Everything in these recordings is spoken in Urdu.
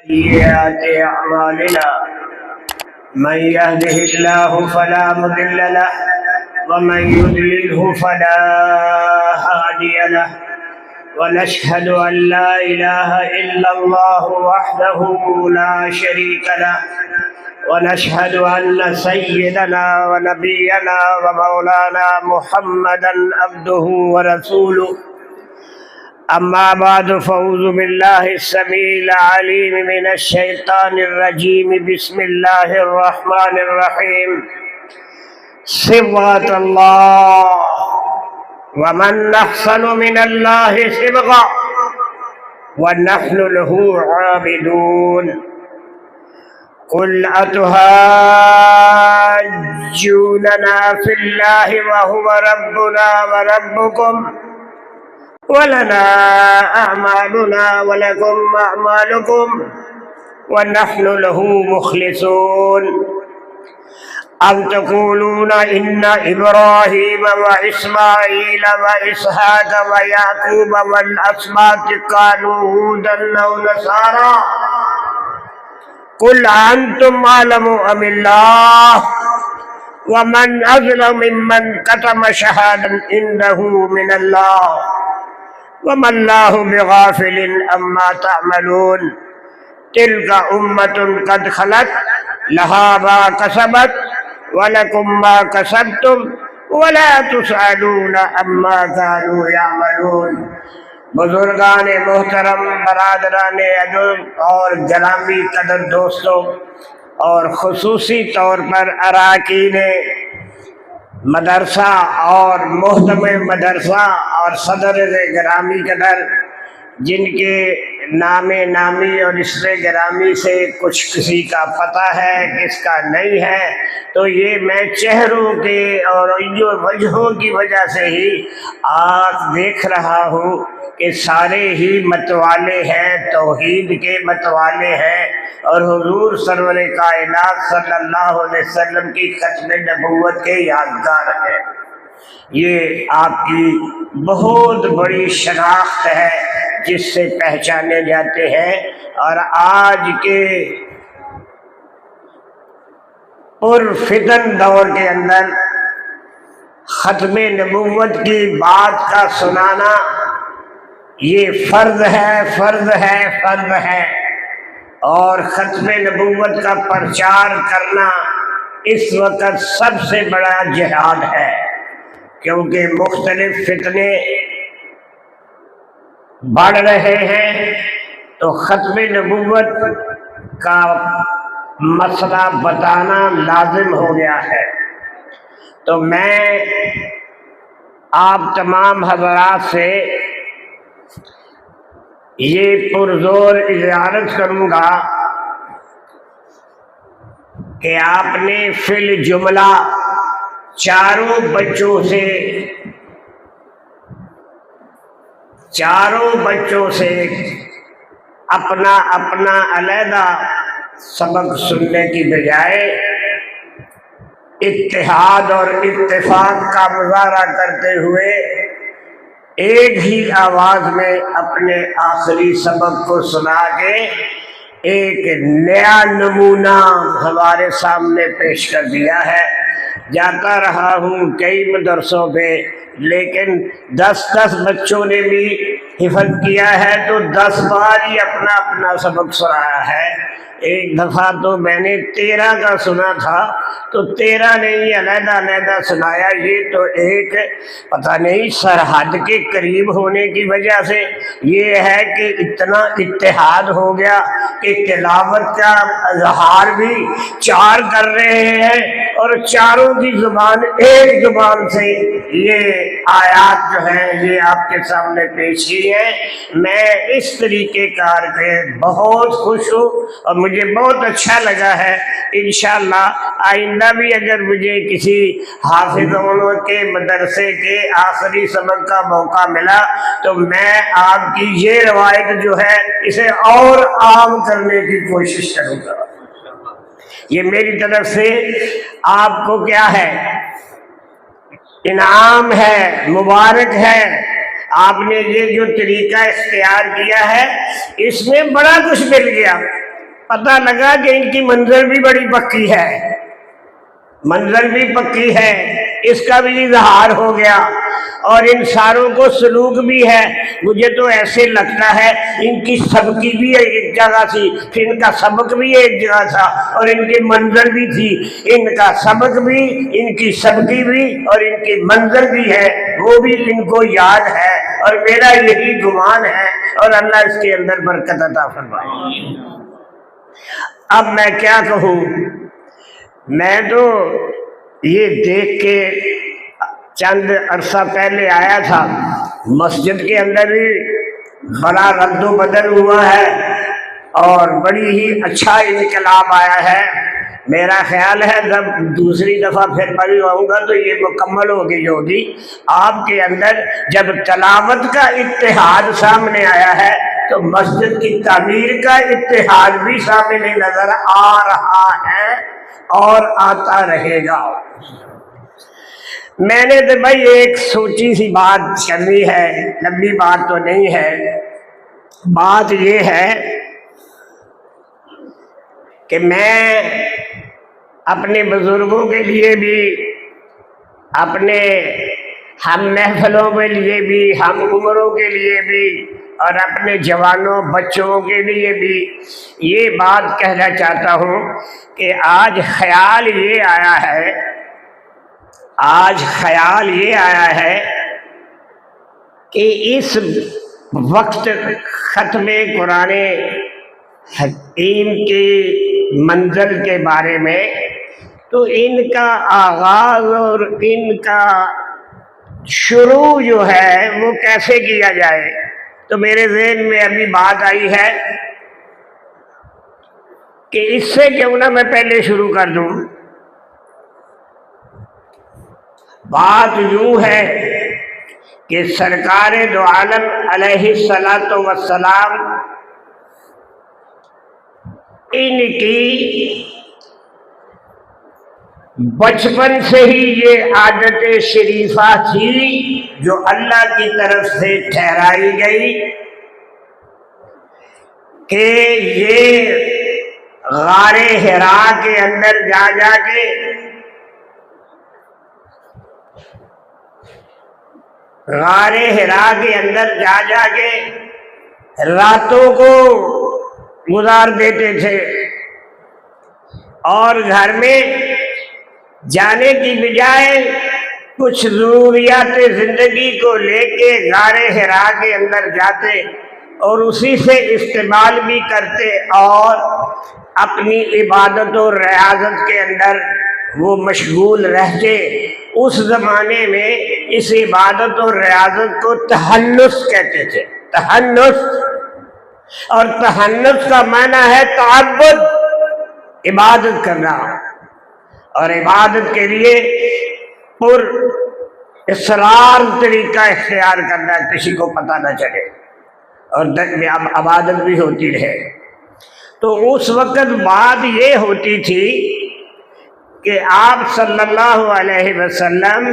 سيئات أعمالنا من يهده الله فلا مضل له ومن يضلله فلا هادي له ونشهد أن لا إله إلا الله وحده لا شريك له ونشهد أن سيدنا ونبينا ومولانا محمدا عبده ورسوله أما بعد فأعوذ بالله السميع العليم من الشيطان الرجيم بسم الله الرحمن الرحيم صبغة الله ومن أحسن من الله صبغة ونحن له عابدون قل أتهاجوننا في الله وهو ربنا وربكم ولنا أعمالنا ولكم أعمالكم ونحن له مخلصون أم تقولون إن إبراهيم وإسماعيل وإسحاق ويعقوب والأسباط كانوا هودا أو نصارى قل أنتم أعلم أم الله ومن أظلم ممن كتم شهادة عنده من الله وما الله بغافل عما تعملون تلك أمة قد خلت لها ما كسبت ولكم ما كسبتم ولا تسألون عما كانوا يعملون۔ بزرگان محترم، برادران عزیز اور گرامی قدر دوستوں اور خصوصی طور پر اراکین مدرسہ اور محتمم مدرسہ اور صدر گرامی قدر جن کے نام نامی اور اسم گرامی سے کچھ کسی کا پتہ ہے کس کا نہیں ہے، تو یہ میں چہروں کے اور وجہوں کی وجہ سے ہی آج دیکھ رہا ہوں کہ سارے ہی متوالے ہیں، توحید کے متوالے ہیں اور حضور سرور کائنات صلی اللہ علیہ وسلم کی ختم نبوت کے یادگار ہیں۔ یہ آپ کی بہت بڑی شناخت ہے جس سے پہچانے جاتے ہیں، اور آج کے پرفتن دور کے اندر ختم نبوت کی بات کا سنانا یہ فرض ہے، فرض ہے، فرض ہے، اور ختم نبوت کا پرچار کرنا اس وقت سب سے بڑا جہاد ہے، کیونکہ مختلف فتنے بڑھ رہے ہیں تو ختم نبوت کا مسئلہ بتانا لازم ہو گیا ہے۔ تو میں آپ تمام حضرات سے یہ پرزور اجازت کروں گا کہ آپ نے فی الجملہ چاروں بچوں سے اپنا اپنا علیحدہ سبق سننے کی بجائے اتحاد اور اتفاق کا مظاہرہ کرتے ہوئے ایک ہی آواز میں اپنے آخری سبق کو سنا کے ایک نیا نمونہ ہمارے سامنے پیش کر دیا ہے۔ جاتا رہا ہوں کئی مدرسوں پہ، لیکن 10 بچوں نے بھی حفظ کیا ہے تو 10 بار ہی اپنا اپنا سبق سنایا ہے۔ ایک دفعہ تو میں نے 13 کا سنا تھا تو 13 نے ہی علیحدہ علیحدہ سنایا۔ یہ تو ایک پتہ نہیں سرحد کے قریب ہونے کی وجہ سے یہ ہے کہ اتنا اتحاد ہو گیا کہ تلاوت کا اظہار بھی 4 کر رہے ہیں اور چاروں کی زبان ایک زبان سے یہ آیات جو ہیں یہ آپ کے سامنے پیش کی ہیں۔ میں اس طریقے کار پہ بہت خوش ہوں اور مجھے بہت اچھا لگا ہے۔ انشاءاللہ آئندہ بھی اگر مجھے کسی حافظوں کے مدرسے کے آخری سبق کا موقع ملا تو میں آپ کی یہ روایت جو ہے اسے اور عام کرنے کی کوشش کروں گا۔ یہ میری طرف سے آپ کو کیا ہے، انعام ہے، مبارک ہے۔ آپ نے یہ جو طریقہ اختیار کیا ہے اس میں بڑا کچھ مل گیا۔ پتہ لگا کہ ان کی منظر بھی بڑی پکی ہے، منظر بھی پکی ہے، اس کا بھی اظہار ہو گیا، اور ان ساروں کو سلوک بھی ہے۔ مجھے تو ایسے لگتا ہے ان کی سبکی بھی ایک جگہ تھی، پھر ان کا سبق بھی ایک جگہ تھا، اور ان کی منظر بھی تھی، ان کا سبق بھی، ان کی سبکی بھی، اور ان کی منظر بھی ہے، وہ بھی ان کو یاد ہے، اور میرا یہی گمان ہے، اور اللہ اس کے اندر برکت عطا فرمائے۔ اب میں کیا کہوں، میں تو یہ دیکھ کے چند عرصہ پہلے آیا تھا، مسجد کے اندر بھی بڑا رد و بدل ہوا ہے اور بڑی ہی اچھا انقلاب آیا ہے۔ میرا خیال ہے جب دوسری دفعہ پھر پڑھی آؤں گا تو یہ مکمل ہوگی آپ کے اندر جب تلاوت کا اتحاد سامنے آیا ہے تو مسجد کی تعمیر کا اتحاد بھی سامنے نظر آ رہا ہے اور آتا رہے گا۔ میں نے تو بھائی ایک سوچی سی بات کرنی ہے، لمبی بات تو نہیں ہے، بات یہ ہے کہ میں اپنے بزرگوں کے لیے بھی، اپنے ہم محفلوں کے لیے بھی، ہم عمروں کے لیے بھی، اور اپنے جوانوں بچوں کے لیے بھی یہ بات کہنا چاہتا ہوں کہ آج خیال یہ آیا ہے کہ اس وقت ختم قرآن حکیم کی منزل کے بارے میں، تو ان کا آغاز اور ان کا شروع جو ہے وہ کیسے کیا جائے، تو میرے ذہن میں ابھی بات آئی ہے کہ اس سے کیوں نہ میں پہلے شروع کر دوں۔ بات یوں ہے کہ سرکار دو عالم علیہ الصلاۃ والسلام ان کی بچپن سے ہی یہ عادت شریفہ تھی جو اللہ کی طرف سے ٹھہرائی گئی کہ یہ غار حرا کے اندر جا کے غار حرا کے اندر جا کے راتوں کو گزار دیتے تھے، اور گھر میں جانے کی بجائے کچھ ضروریات زندگی کو لے کے غار حرا کے اندر جاتے اور اسی سے استعمال بھی کرتے، اور اپنی عبادت و ریاضت کے اندر وہ مشغول رہتے۔ اس زمانے میں اس عبادت و ریاضت کو تحنث کہتے تھے، تحنث، اور تحنث کا معنی ہے تعبد، عبادت کرنا، اور عبادت کے لیے پر اصرار طریقہ اختیار کرنا، کسی کو پتہ نہ چلے اور عبادت بھی ہوتی رہے۔ تو اس وقت بات یہ ہوتی تھی کہ آپ صلی اللہ علیہ وسلم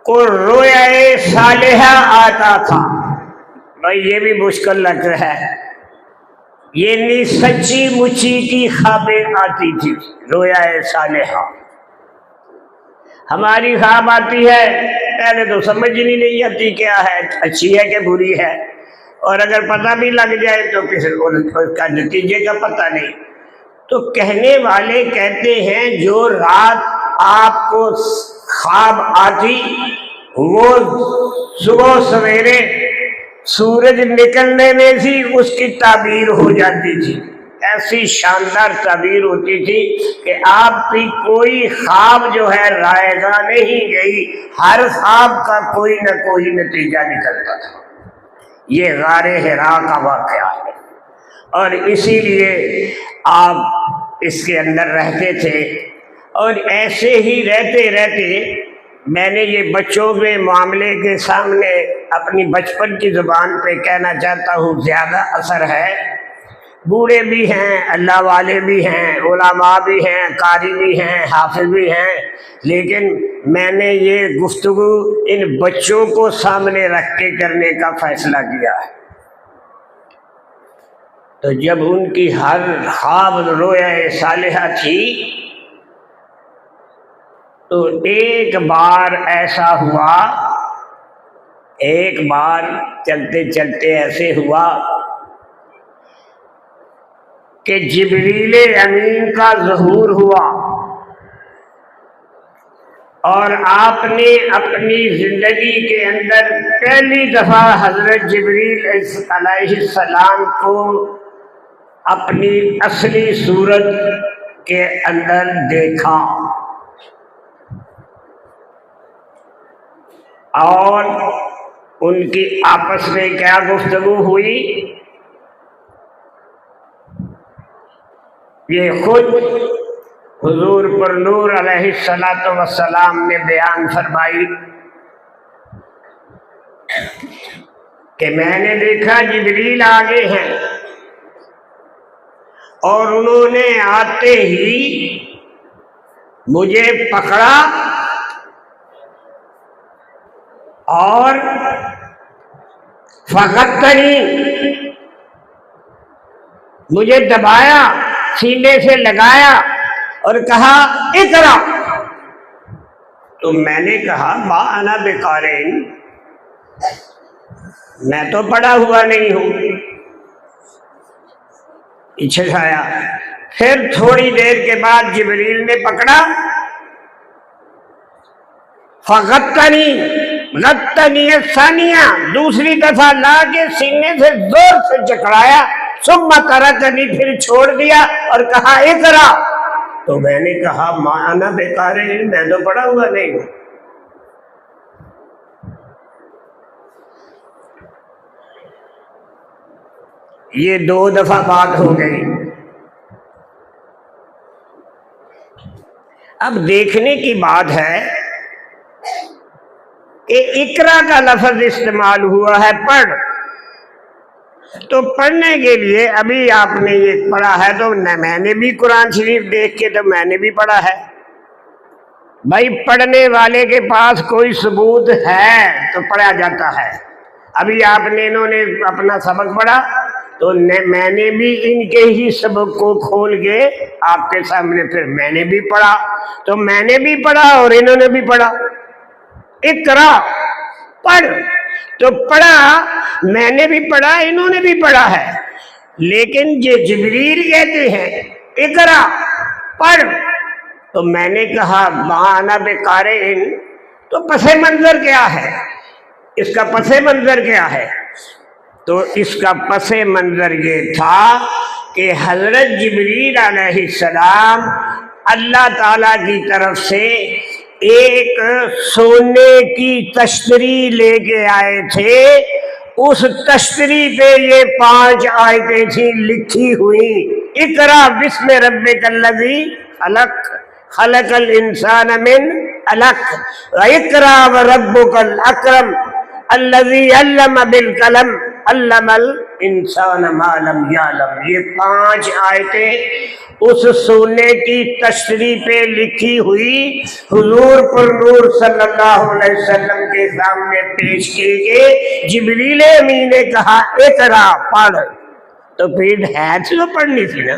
کو رویا صالحہ آتا تھا۔ بھائی یہ بھی مشکل لگ رہا ہے، یہ نہیں سچی مچی کی خوابیں آتی تھی، رویا صالحہ ہماری خواب آتی ہے، پہلے تو سمجھ نہیں آتی کیا ہے، اچھی ہے کہ بری ہے، اور اگر پتہ بھی لگ جائے تو کسی کو اس کا نتیجے کا پتہ نہیں۔ تو کہنے والے کہتے ہیں جو رات آپ کو خواب آتی وہ صبح سویرے سورج نکلنے میں ہی اس کی تعبیر ہو جاتی تھی، ایسی شاندار تعبیر ہوتی تھی کہ آپ کی کوئی خواب جو ہے رائے گاہ نہیں گئی، ہر خواب کا کوئی نہ کوئی نتیجہ نکلتا تھا۔ یہ غار حرا کا واقعہ ہے، اور اسی لیے آپ اس کے اندر رہتے تھے، اور ایسے ہی رہتے رہتے میں نے یہ بچوں کے معاملے کے سامنے اپنی بچپن کی زبان پہ کہنا چاہتا ہوں، زیادہ اثر ہے، بوڑھے بھی ہیں، اللہ والے بھی ہیں، علماء بھی ہیں، قاری بھی ہیں، حافظ بھی ہیں، لیکن میں نے یہ گفتگو ان بچوں کو سامنے رکھ کے کرنے کا فیصلہ کیا ہے۔ تو جب ان کی ہر خواب رویا صالحہ تھی تو ایک بار ایسا ہوا، ایک بار چلتے چلتے ایسے ہوا کہ جبریل امین کا ظہور ہوا، اور آپ نے اپنی زندگی کے اندر پہلی دفعہ حضرت جبریل علیہ السلام کو اپنی اصلی صورت کے اندر دیکھا، اور ان کی آپس میں کیا گفتگو ہوئی یہ خود حضور پر نور علیہ السلام نے بیان فرمائی کہ میں نے دیکھا جبریل آگے ہیں، اور انہوں نے آتے ہی مجھے پکڑا اور فقطنی، مجھے دبایا، سینے سے لگایا اور کہا اقرا۔ تو میں نے کہا ما انا بقارئ، میں تو پڑھا ہوا نہیں ہوں، پیچھے سے آیا۔ پھر تھوڑی دیر کے بعد جبریل نے پکڑا، فغطنی، غطنی ثانیہ، دوسری دفعہ لا کے سینے سے زور سے جکڑایا، ثم ترکنی، پھر چھوڑ دیا اور کہا اقرا۔ تو میں نے کہا ما انا بقارئ، میں تو پڑھا ہوا نہیں ہوں۔ یہ 2 دفعہ بات ہو گئی۔ اب دیکھنے کی بات ہے کہ اقرا کا لفظ استعمال ہوا ہے پڑھ، تو پڑھنے کے لیے ابھی آپ نے یہ پڑھا ہے، تو میں نے بھی قرآن شریف دیکھ کے تو میں نے بھی پڑھا ہے۔ بھائی پڑھنے والے کے پاس کوئی ثبوت ہے تو پڑھا جاتا ہے۔ ابھی آپ نے انہوں نے اپنا سبق پڑھا تو میں نے بھی ان کے ہی سبق کو کھول کے آپ کے سامنے پھر میں نے بھی پڑھا، تو میں نے بھی پڑھا اور انہوں نے بھی پڑھا۔ اقرا، پڑھ، تو پڑھا، میں نے بھی پڑھا، انہوں نے بھی پڑھا ہے، لیکن یہ جبریل کہتے ہیں اقرا، پڑھ، تو میں نے کہا ما انا بقارئ، تو پس منظر کیا ہے، اس کا پس منظر کیا ہے؟ تو اس کا پس منظر یہ تھا کہ حضرت جبریل علیہ السلام اللہ تعالیٰ کی طرف سے ایک سونے کی تشتری لے کے آئے تھے، اس تشتری پہ یہ 5 آیتیں تھیں لکھی ہوئی، اقرا بسم ربک الذی خلق، خلق الانسان من علق، اقرا وربک الاکرم الذی علم بالقلم علم الانسان ما لم یعلم۔ یہ 5 آیتیں اس سونے کی تشتری پہ لکھی ہوئی حضور پر نور صلی اللہ علیہ وسلم کے سامنے پیش کی گئی۔ جبریل امین نے کہا اقرا، پڑھ، تو پھر ہے تو پڑھنی تھی نا۔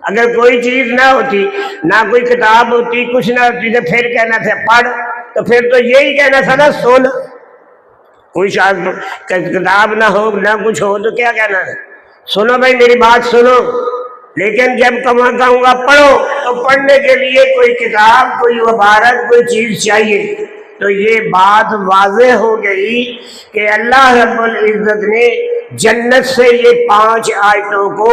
اگر کوئی چیز نہ ہوتی، نہ کوئی کتاب ہوتی، کچھ نہ ہوتی، تو پھر کہنا تھا پڑھ، تو پھر تو یہی کہنا تھا نا سن۔ کوئی کتاب نہ ہو، نہ کچھ ہو، تو کیا کہنا ہے؟ سنو بھائی میری بات سنو، لیکن جب کہوں گا پڑھو تو پڑھنے کے لیے کوئی کتاب، کوئی عبارت، کوئی چیز چاہیے۔ تو یہ بات واضح ہو گئی کہ اللہ رب العزت نے جنت سے یہ 5 آیتوں کو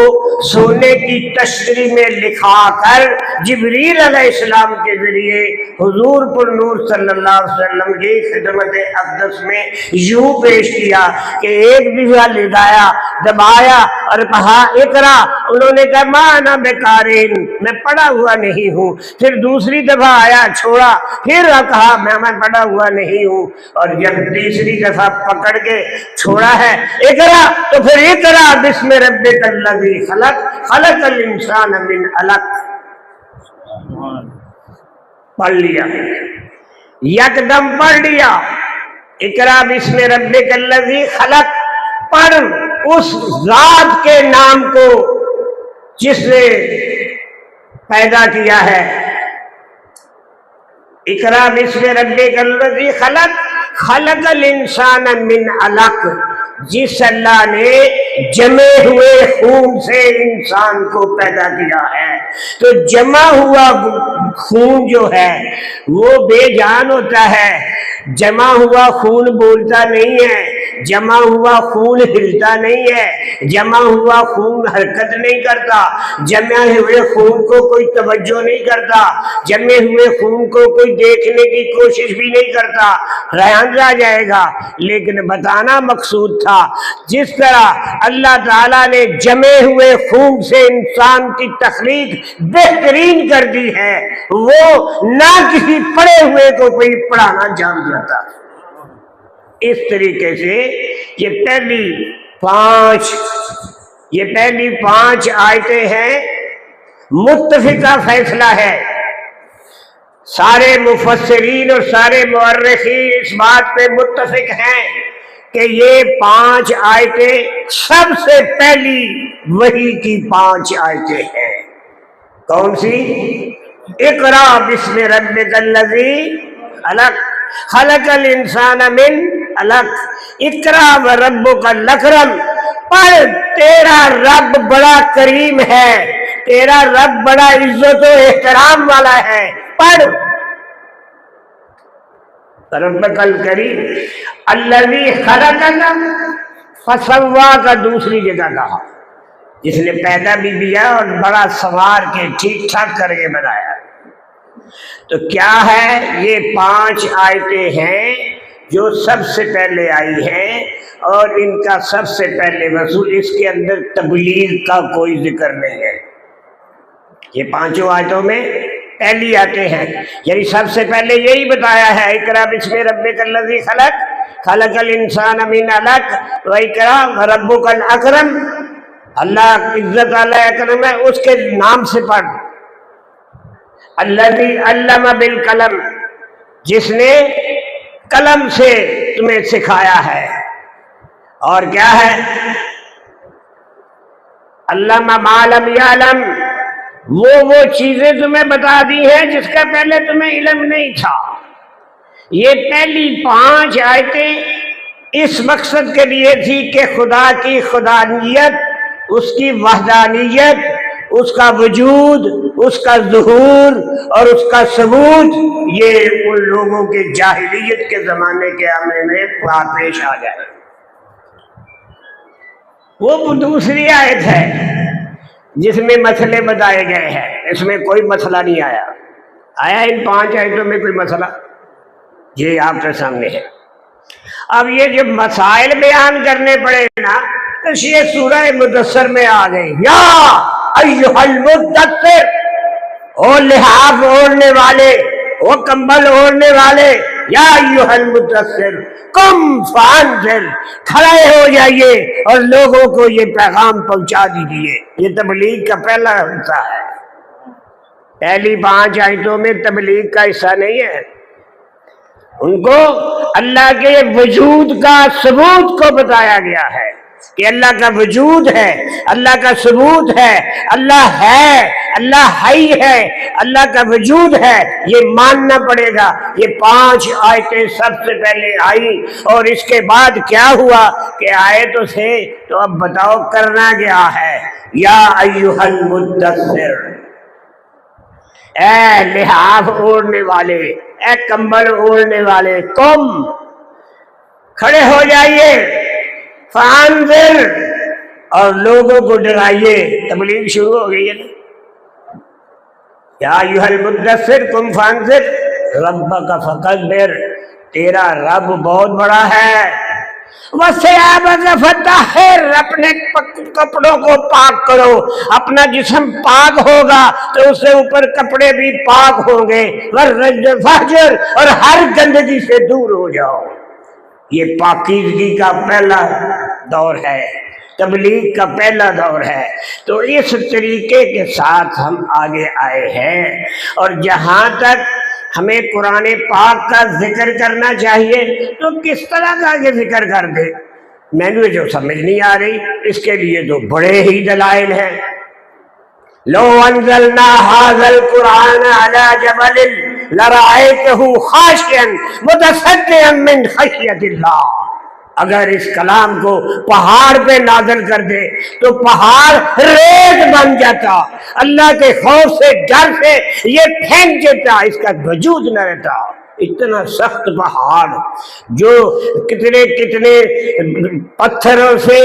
سونے کی تشتری میں لکھا کر جبریل علیہ السلام کے ذریعے حضور پر نور صلی اللہ علیہ وسلم کی خدمت اقدس میں یوں پیش کیا کہ ایک دفعہ لگایا، دبایا اور کہا اقرا، انہوں نے کہا ما انا بقارئ، میں پڑھا ہوا نہیں ہوں۔ پھر دوسری دفعہ آیا، چھوڑا، پھر کہا میں پڑھا ہوا نہیں ہوں، اور جب تیسری دفعہ پکڑ کے چھوڑا ہے اقرا، تو پھر اقرا بسم ربک الذی خلق، خلق الانسان من علق، پڑھ لیا، یکدم پڑھ لیا، اقرا بسم ربک الذی خلق، پڑھ، اس ذات کے نام کو جس نے پیدا کیا ہے۔ اقرا بسم ربک الذی خلق خلق الانسان من علق، جس اللہ نے جمے ہوئے خون سے انسان کو پیدا کیا ہے۔ تو جمع ہوا خون جو ہے وہ بے جان ہوتا ہے، جمع ہوا خون بولتا نہیں ہے، جمع ہوا خون ہلتا نہیں ہے، جمع ہوا خون حرکت نہیں کرتا، جمع ہوئے خون کو کوئی توجہ نہیں کرتا، جمے ہوئے خون کو کوئی دیکھنے کی کوشش بھی نہیں کرتا، ریحان رہ جائے گا۔ لیکن بتانا مقصود تھا جس طرح اللہ تعالیٰ نے جمے ہوئے خون سے انسان کی تخلیق بہترین کر دی ہے، وہ نہ کسی پڑھے ہوئے کو کوئی پڑھانا جان جاتا۔ اس طریقے سے یہ پہلی پانچ آیتیں ہیں، متفقہ فیصلہ ہے۔ سارے مفسرین اور سارے مورخین اس بات پہ متفق ہیں کہ یہ پانچ آیتیں سب سے پہلی وحی کی پانچ آیتیں ہیں۔ کون سی؟ اقرا بسم ربک الذی خلق خلق الانسان من علق اقرا وربک الاکرم۔ پڑھ، تیرا رب بڑا کریم ہے، تیرا رب بڑا عزت و احترام والا ہے، پڑھ۔ ربک الکریم الذی خلقک فسواک، دوسری جگہ کہا جس نے پیدا بھی کیا اور بڑا سنوار کے ٹھیک ٹھاک کر کے بنایا۔ تو کیا ہے؟ یہ پانچ آیتیں ہیں جو سب سے پہلے آئی ہیں، اور ان کا سب سے پہلے وصول، اس کے اندر تبلیغ کا کوئی ذکر نہیں ہے۔ یہ پانچوں آیتوں میں پہلی آیتیں ہیں، یعنی سب سے پہلے یہی بتایا ہے، اقرا بسم ربک الذی خلق خلق الانسان من علق واقرا وربک الاکرم۔ اللہ عزت والا اکرم ہے، اس کے نام سے پڑھ۔ الذی علم بالقلم، جس نے قلم سے تمہیں سکھایا ہے۔ اور کیا ہے؟ علم ما لم یعلم، وہ چیزیں تمہیں بتا دی ہیں جس کا پہلے تمہیں علم نہیں تھا۔ یہ پہلی پانچ آیتیں اس مقصد کے لیے تھی کہ خدا کی خدانیت، اس کی وحدانیت، اس کا وجود، اس کا ظہور اور اس کا ثبوت، یہ ان لوگوں کے جاہلیت کے زمانے کے عمل میں پیش آ جائے۔ وہ دوسری آیت ہے جس میں مسئلے بتائے گئے ہیں، اس میں کوئی مسئلہ نہیں آیا۔ آیا ان پانچ آیتوں میں کوئی مسئلہ؟ یہ آپ کے سامنے ہے۔ اب یہ جو مسائل بیان کرنے پڑے نا، تو یہ سورہ مدثر میں آ گئے، یا ایھا المدثر، او لحاف اوڑھنے والے، او کمبل اوڑھنے والے، یا ایھا المدثر قم فانذر، کھڑے ہو جائیے اور لوگوں کو یہ پیغام پہنچا دیجیے۔ یہ تبلیغ کا پہلا حصہ ہے۔ پہلی پانچ آیتوں میں تبلیغ کا حصہ نہیں ہے، ان کو اللہ کے وجود کا ثبوت کو بتایا گیا ہے کہ اللہ کا وجود ہے، اللہ کا ثبوت ہے، اللہ ہے، اللہ حی ہے، اللہ کا وجود ہے، یہ ماننا پڑے گا۔ یہ پانچ آیتیں سب سے پہلے آئی، اور اس کے بعد کیا ہوا کہ آئے تو سے، تو اب بتاؤ کرنا کیا ہے۔ یا ایھا المدثر، اے لحاف اوڑھنے والے، اے کمبل اوڑھنے والے، قم، کھڑے ہو جائیے، فانذر، اور لوگوں کو ڈرائیے۔ تبلیغ شروع ہو گئی ہے نا۔ یا ایھا المدثر قم فانذر ربک فکبر، تیرا رب بہت بڑا ہے۔ وثیابک فطہر، اپنے کپڑوں کو پاک کرو، اپنا جسم پاک ہوگا تو اس سے اوپر کپڑے بھی پاک ہوں گے۔ والرجز فہجر، اور ہر گندگی سے دور ہو جاؤ۔ یہ پاکیزگی کا پہلا دور ہے، تبلیغ کا پہلا دور ہے۔ تو اس طریقے کے ساتھ ہم آگے آئے ہیں، اور جہاں تک ہمیں قرآن پاک کا ذکر کرنا چاہیے تو کس طرح کا یہ ذکر کر دے؟ میں جو سمجھ نہیں آ رہی، اس کے لیے تو بڑے ہی دلائل ہیں۔ لو انزلنا هذا القرآن على جبل لرأيته خاشعا متصدعا من خشية الله، اگر اس کلام کو پہاڑ پہ نازل کر دے تو پہاڑ ریت بن جاتا، اللہ کے خوف سے، ڈر سے یہ پھینک دیتا، اس کا وجود نہ رہتا۔ اتنا سخت پہاڑ جو کتنے کتنے پتھروں سے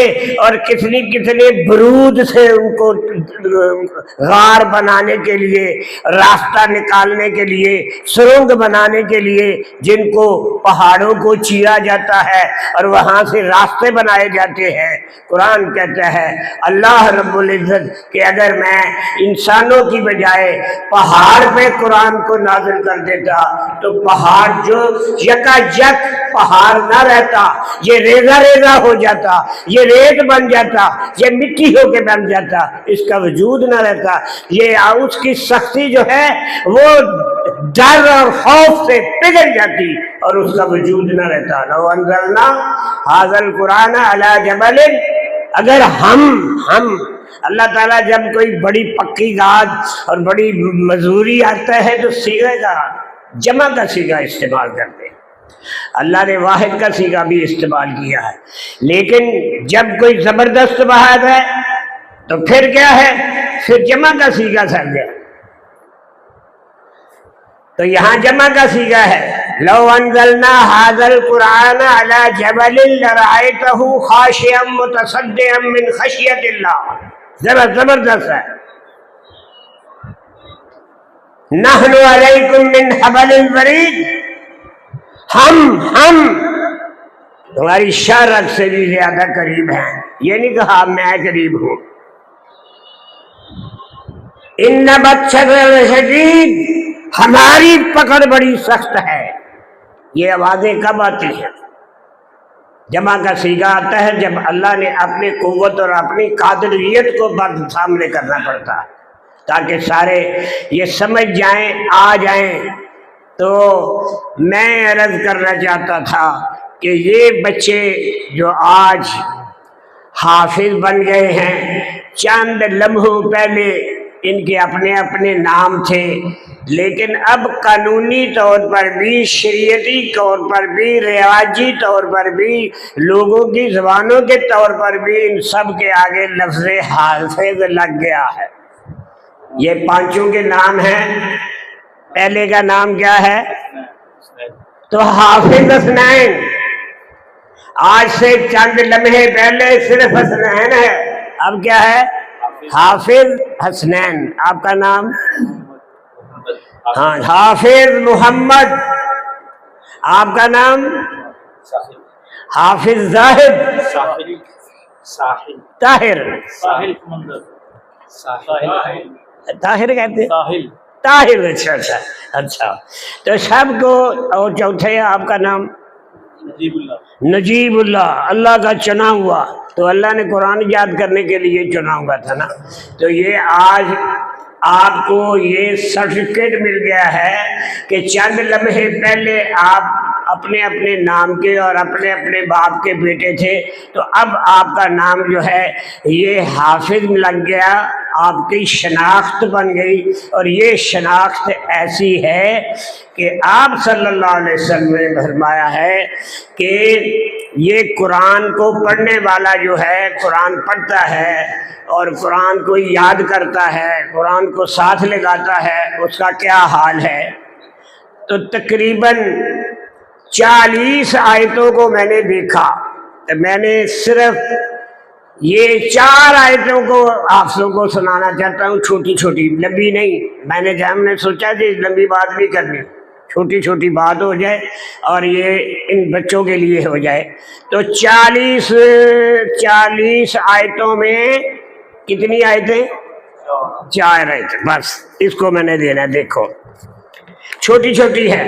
اور کتنی کتنے برود سے ان کو غار بنانے کے لیے، راستہ نکالنے کے لیے، سرنگ بنانے کے لیے، جن کو پہاڑوں کو چیرا جاتا ہے اور وہاں سے راستے بنائے جاتے ہیں۔ قرآن کہتا ہے اللہ رب العزت کہ اگر میں انسانوں کی بجائے پہاڑ پہ قرآن کو نازل کر دیتا تو پہاڑ جو یکا یک پہاڑ نہ رہتا، یہ ریزہ ریزہ ہو جاتا، یہ ریت بن جاتا، یہ مٹی ہو کے بن جاتا، اس کا وجود نہ رہتا۔ یہ اس کی سختی جو ہے وہ ڈر اور خوف سے پگھل جاتی اور اس کا وجود نہ رہتا۔ لو انزلنا ھذا القرآن علی جبل، اگر ہم اللہ تعالیٰ جب کوئی بڑی پکی گاد اور بڑی مزدوری آتا ہے تو صیغے کا، جمع کا صیغہ استعمال کرتے ہیں۔ اللہ نے واحد کا صیغہ بھی استعمال کیا ہے، لیکن جب کوئی زبردست بات ہے تو پھر کیا ہے، پھر جمع کا صیغہ سر گیا۔ تو یہاں جمع کا صیغہ ہے، لو انزلنا ھذا القرآن علی جبل لرأیتہ خاشعا متصدعا من خشیۃ اللہ، زبردست ہے۔ نحن علیکم من حبل الورید، ہم تمہاری شرک سے بھی زیادہ قریب ہیں۔ یہ نہیں کہا میں قریب ہوں۔ ان بطش شدید، ہماری پکڑ بڑی سخت ہے۔ یہ آوازیں کب آتی ہیں؟ جمع کا صیغہ آتا ہے جب اللہ نے اپنی قوت اور اپنی قادریت کو سامنے کرنا پڑتا ہے تاکہ سارے یہ سمجھ جائیں، آ جائیں۔ تو میں عرض کرنا چاہتا تھا کہ یہ بچے جو آج حافظ بن گئے ہیں، چند لمحوں پہلے ان کے اپنے اپنے نام تھے، لیکن اب قانونی طور پر بھی، شریعتی طور پر بھی، رواجی طور پر بھی، لوگوں کی زبانوں کے طور پر بھی ان سب کے آگے لفظ حافظ لگ گیا ہے۔ یہ پانچوں کے نام ہیں۔ پہلے کا نام کیا ہے؟ تو حافظ حسنین۔ آج سے چند لمحے پہلے صرف حسنین ہے، اب کیا ہے؟ حافظ حسنین۔ آپ کا نام؟ ہاں، حافظ محمد۔ آپ کا نام؟ حافظ زاہد، طاہر، طاہر کہتے ہیں، طاہر۔ اچھا تو سب کو۔ اور چوتھے آپ کا نام؟ نجیب اللہ، اللہ کا چنا ہوا۔ تو اللہ نے قرآن یاد کرنے کے لیے چنا ہوا تھا نا۔ تو یہ آج آپ کو یہ سرٹیفکیٹ مل گیا ہے کہ چند لمحے پہلے آپ اپنے اپنے نام کے اور اپنے اپنے باپ کے بیٹے تھے، تو اب آپ کا نام جو ہے یہ حافظ لگ گیا، آپ کی شناخت بن گئی۔ اور یہ شناخت ایسی ہے کہ آپ صلی اللہ علیہ وسلم نے فرمایا ہے کہ یہ قرآن کو پڑھنے والا جو ہے، قرآن پڑھتا ہے اور قرآن کو یاد کرتا ہے، قرآن کو ساتھ لگاتا ہے، اس کا کیا حال ہے۔ تو تقریباً 40 آیتوں کو میں نے دیکھا۔ میں نے صرف یہ 4 آیتوں کو حافظوں کو سنانا چاہتا ہوں، چھوٹی چھوٹی، لمبی نہیں۔ ہم نے سوچا کہ لمبی بات نہیں کرنی، چھوٹی چھوٹی بات ہو جائے اور یہ ان بچوں کے لیے ہو جائے۔ تو 40 آیتوں میں کتنی آیتیں؟ 4 آیتیں، بس اس کو میں نے دینا۔ دیکھو چھوٹی چھوٹی ہے۔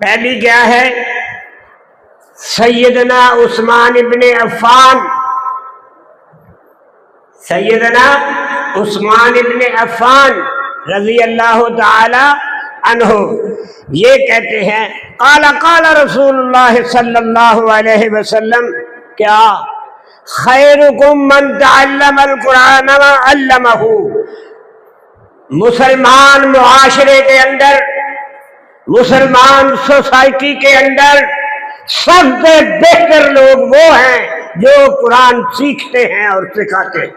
پہلی کیا ہے؟ سیدنا عثمان ابن عفان، سیدنا عثمان ابن عفان رضی اللہ تعالی عنہ یہ کہتے ہیں قال قال رسول اللہ صلی اللہ علیہ وسلم کیا خیرکم من تعلم القرآن وعلمہ، مسلمان معاشرے کے اندر، مسلمان سوسائٹی کے اندر سب سے بہتر لوگ وہ ہیں جو قرآن سیکھتے ہیں اور سکھاتے ہیں۔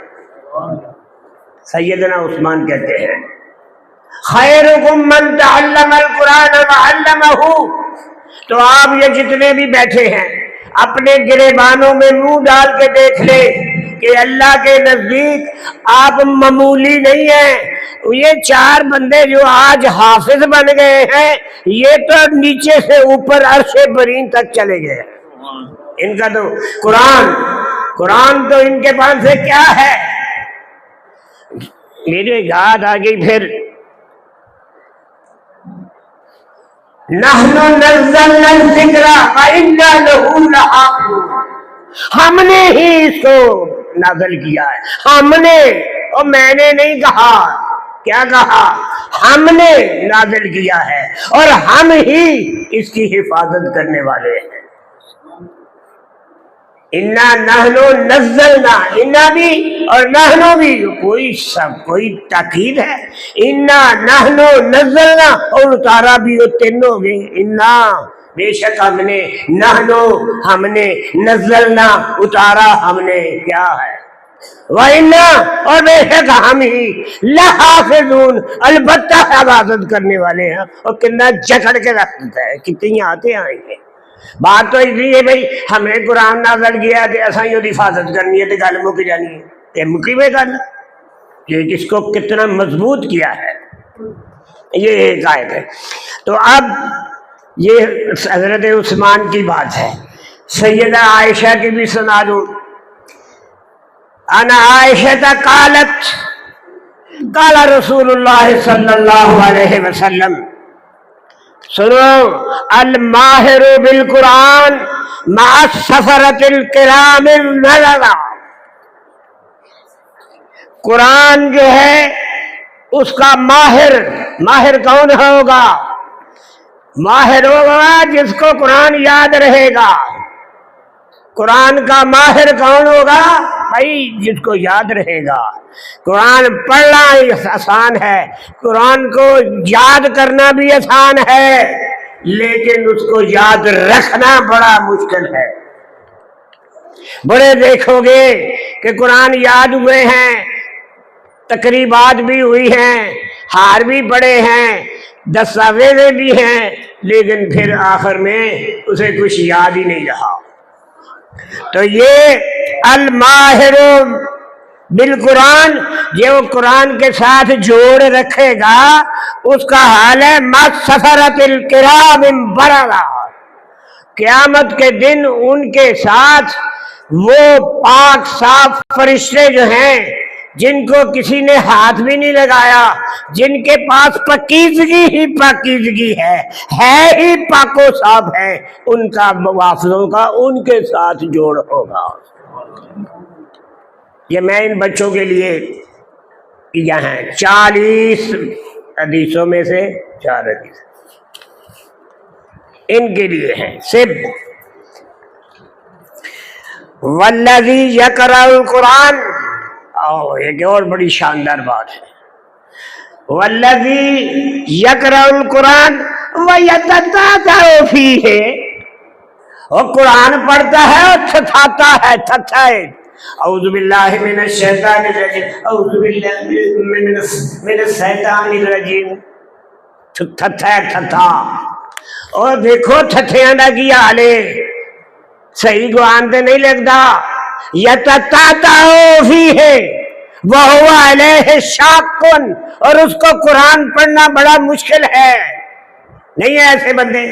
سیدنا عثمان کہتے ہیں خیرکم من تعلم القرآن وعلمہ۔ تو آپ یہ جتنے بھی بیٹھے ہیں اپنے گریبانوں میں منہ ڈال کے دیکھ لیں کہ اللہ کے نزدیک آپ معمولی نہیں ہیں۔ یہ چار بندے جو آج حافظ بن گئے ہیں یہ تو نیچے سے اوپر عرش برین تک چلے گئے۔ ان کا تو قرآن تو ان کے پاس سے کیا ہے۔ میرے یاد آ گئی پھر نحن نزلنا الذکر وإنا لہ لحافظون، ہم نے ہی اس کو نازل کیا ہے، ہم نے، اور میں نے نہیں کہا، کیا کہا؟ ہم نے نازل کیا ہے اور ہم ہی اس کی حفاظت کرنے والے ہیں۔ انا نحنو نزلنا، انا بھی اور نحنو بھی کوئی تاکید ہے۔ انا نحنو نزلنا اور اتارا بھی وہ تینوں گے، انا بے شک ہم نے، نحنو ہم نے، نزلنا اتارا ہم نے، کیا ہے؟ وَإِنَّا اور بے شک ہم ہی لحافظون البتہ حفاظت کرنے والے ہیں۔ اور کتنا جکڑ کے رکھتا ہے، کتنی آتے آئیں گے۔ بات تو اس لیے بھائی ہمیں قرآن نازل کیا کہ ایسا ہی حفاظت کرنی ہے تو گل مک جانی ہے، یہ مکی ہوئے گل، یہ اس کو کتنا مضبوط کیا ہے، یہ ایک آیت ہے۔ تو اب یہ حضرت عثمان کی بات ہے۔ سیدہ عائشہ کی بھی سنا دوں۔ انا عائشہ قالت قال رسول اللہ صلی اللہ علیہ وسلم، سنو، الماہر بالقرآن مع السفرۃ الکرام البررہ، قرآن جو ہے اس کا ماہر کون ہوگا؟ ماہر ہوگا جس کو قرآن یاد رہے گا۔ قرآن کا ماہر کون ہوگا؟ بھائی جس کو یاد رہے گا۔ قرآن پڑھنا آسان ہے، قرآن کو یاد کرنا بھی آسان ہے، لیکن اس کو یاد رکھنا بڑا مشکل ہے۔ بڑے دیکھو گے کہ قرآن یاد ہوئے ہیں، تقریبات بھی ہوئی ہیں، ہار بھی پڑے ہیں، دستاویزیں بھی ہیں، لیکن پھر آخر میں اسے کچھ یاد ہی نہیں رہا۔ تو یہ الماہر بالقرآن، جو قرآن کے ساتھ جوڑ رکھے گا اس کا حال ہے مَسَّفَرَةِ الْكِرَامِ بَرَرَةٍ، قیامت کے دن ان کے ساتھ وہ پاک صاف فرشتے جو ہیں جن کو کسی نے ہاتھ بھی نہیں لگایا، جن کے پاس پاکیزگی ہی پاکیزگی ہے ہی پاک و صاف ہے، ان کا وافظوں کا ان کے ساتھ جوڑ ہوگا۔ یہ میں ان بچوں کے لیے کیا ہے 40 حدیثوں میں سے 4 حدیث ان کے لیے ہیں صرف۔ والذی یقرأ القرآن، ایک اور بڑی شاندار بات ہے، والذی یقرأ القرآن ویتتعتع فیہ، اور قرآن پڑھتا ہے اور تھتھاتا ہے، تھتھائے، اعوذ باللہ من الشیطان الرجیم، اعوذ باللہ من الشیطان الرجیم، تھتھا تھتھا، اور دیکھو تھتھیاں دا کی حال ہے، صحیح قرآن تے نہیں لکھتا، یتتعتع فیہ وہو علیہ شاق، اور اس کو قرآن پڑھنا بڑا مشکل ہے۔ نہیں ہے ایسے بندے،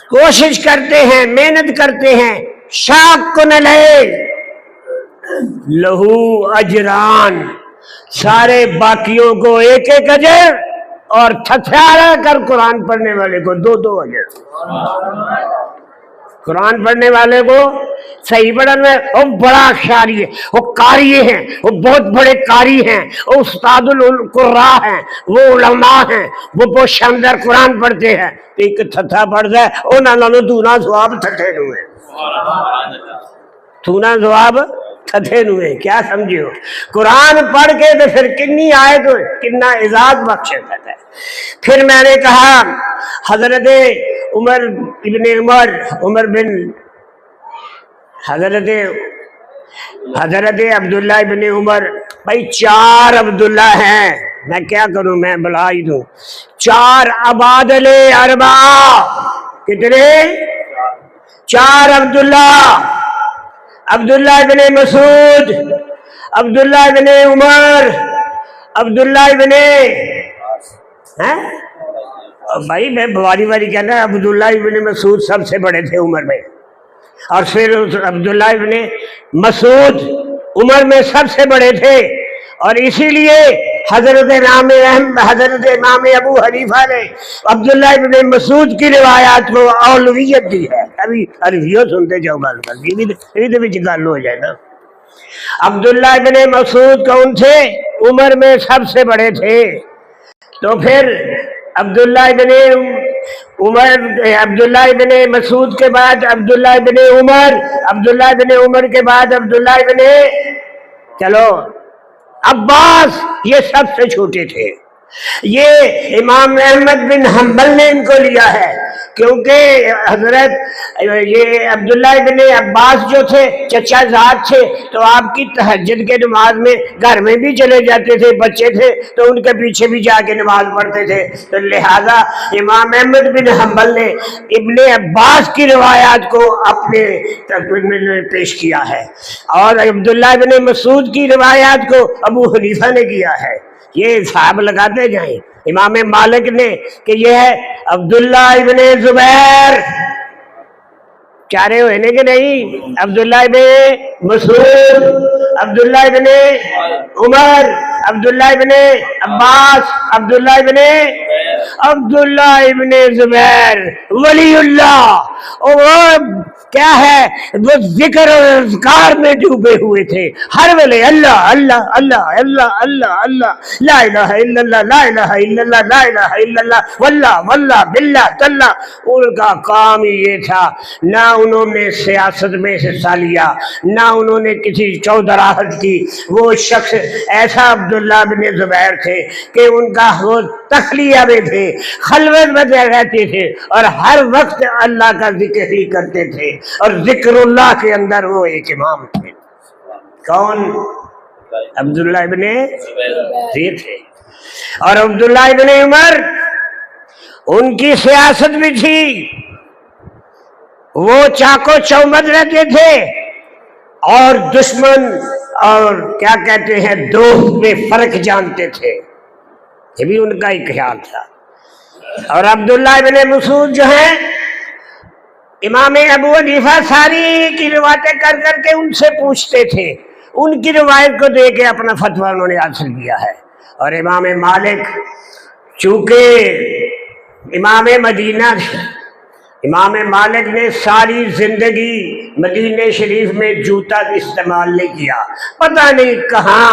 کوشش کرتے ہیں، محنت کرتے ہیں، شاق علیہ لہو اجران، سارے باقیوں کو ایک ایک اجر، اور تھتھیارا کر قرآن پڑھنے والے کو 2 اجر۔ قرآن پڑھنے والے کو صحیح پڑھنا ہے، وہ بڑا اخشاری ہے، وہ قاری ہیں، وہ بہت بڑے قاری ہیں، وہ استاد القراء ہیں، وہ علماء ہیں، وہ بہت شاندار قرآن پڑھتے ہیں، ایک تھتھا پڑھتا ہے انہوں نے دونا ثواب تھٹے ہوئے۔ تھونا جواب تھے نوے کیا سمجھو قرآن پڑھ کے تو پھر کنی آئے تو کتنا اعزاز بخشے ہے۔ پھر میں نے کہا حضرت عمر بن حضرت عبداللہ ابن عمر، بھائی 4 عبداللہ ہیں، میں کیا کروں، میں بلا ہی دوں 4 عبادل اربعہ، کتنے 4 عبداللہ، عبداللہ ابن مسعود، عبداللہ ابن عمر، عبداللہ ابن بھائی میں باری کہنا، عبداللہ ابن مسعود سب سے بڑے تھے عمر میں، اور پھر عبداللہ ابن مسعود عمر میں سب سے بڑے تھے، اور اسی لیے حضرت امام ابو حنیفہ نے عبداللہ ابن مسعود کی روایات کو اولویت دی ہے۔ ابھی عربیوں سنتے جاؤ گل گل ہو جائے نا۔ عبداللہ ابن مسعود کون تھے؟ عمر میں سب سے بڑے تھے۔ تو پھر عبداللہ ابن مسعود کے بعد عبداللہ ابن عمر، عبداللہ ابن عمر کے بعد عبداللہ ابن چلو عباس، یہ سب سے چھوٹے تھے۔ یہ امام احمد بن حنبل نے ان کو لیا ہے، کیونکہ حضرت یہ عبداللہ ابن عباس جو تھے چچا زاد تھے، تو آپ کی تہجد کے نماز میں گھر میں بھی چلے جاتے تھے، بچے تھے تو ان کے پیچھے بھی جا کے نماز پڑھتے تھے، تو لہذا امام احمد بن حنبل نے ابن عباس کی روایات کو اپنے تقویم میں پیش کیا ہے، اور عبداللہ ابن مسعود کی روایات کو ابو حنیفہ نے کیا ہے۔ یہ حساب لگاتے جائیں امام مالک نے کہ یہ ہے عبداللہ ابن زبیر، چارے ہوئے کہ نہیں، عبداللہ ابن مسعود، عبداللہ ابن عمر، عبداللہ ابن عباس، عبداللہ ابن زبیر ولی اللہ، اور کیا ہے وہ ذکر اور اذکار میں ڈوبے ہوئے تھے، ہر ویلے اللہ اللہ اللہ اللہ اللہ اللہ، لا الہ الا اللہ، لا الہ الا اللہ، لا الہ الا اللہ، واللہ واللہ باللہ تاللہ۔ ان کا کام ہی یہ تھا، نہ انہوں نے سیاست میں حصہ لیا، نہ انہوں نے کسی چودراہٹ کی۔ وہ شخص ایسا عبداللہ بن زبیر تھے کہ ان کا وہ تخلیہ میں تھے، خلوت میں رہتے تھے، اور ہر وقت اللہ کا ذکر ہی کرتے تھے، اور ذکر اللہ کے اندر وہ ایک امام تھے۔ کون؟ عبداللہ ابن زبیر تھے۔ اور عبداللہ ابن عمر، ان کی سیاست بھی تھی، وہ چاقو چوبند رہتے تھے، اور دشمن اور کیا کہتے ہیں دوست میں فرق جانتے تھے، یہ بھی ان کا ایک خیال تھا۔ اور عبداللہ ابن مسعود جو ہیں، امام ابو حنیفہ ساری کی روایتیں کر کر کے ان سے پوچھتے تھے، ان کی روایت کو دے کے اپنا فتویٰ انہوں نے حاصل کیا ہے۔ اور امام مالک چونکہ امام مدینہ تھے، امام مالک نے ساری زندگی مدینہ شریف میں جوتا استعمال نہیں کیا، پتہ نہیں کہاں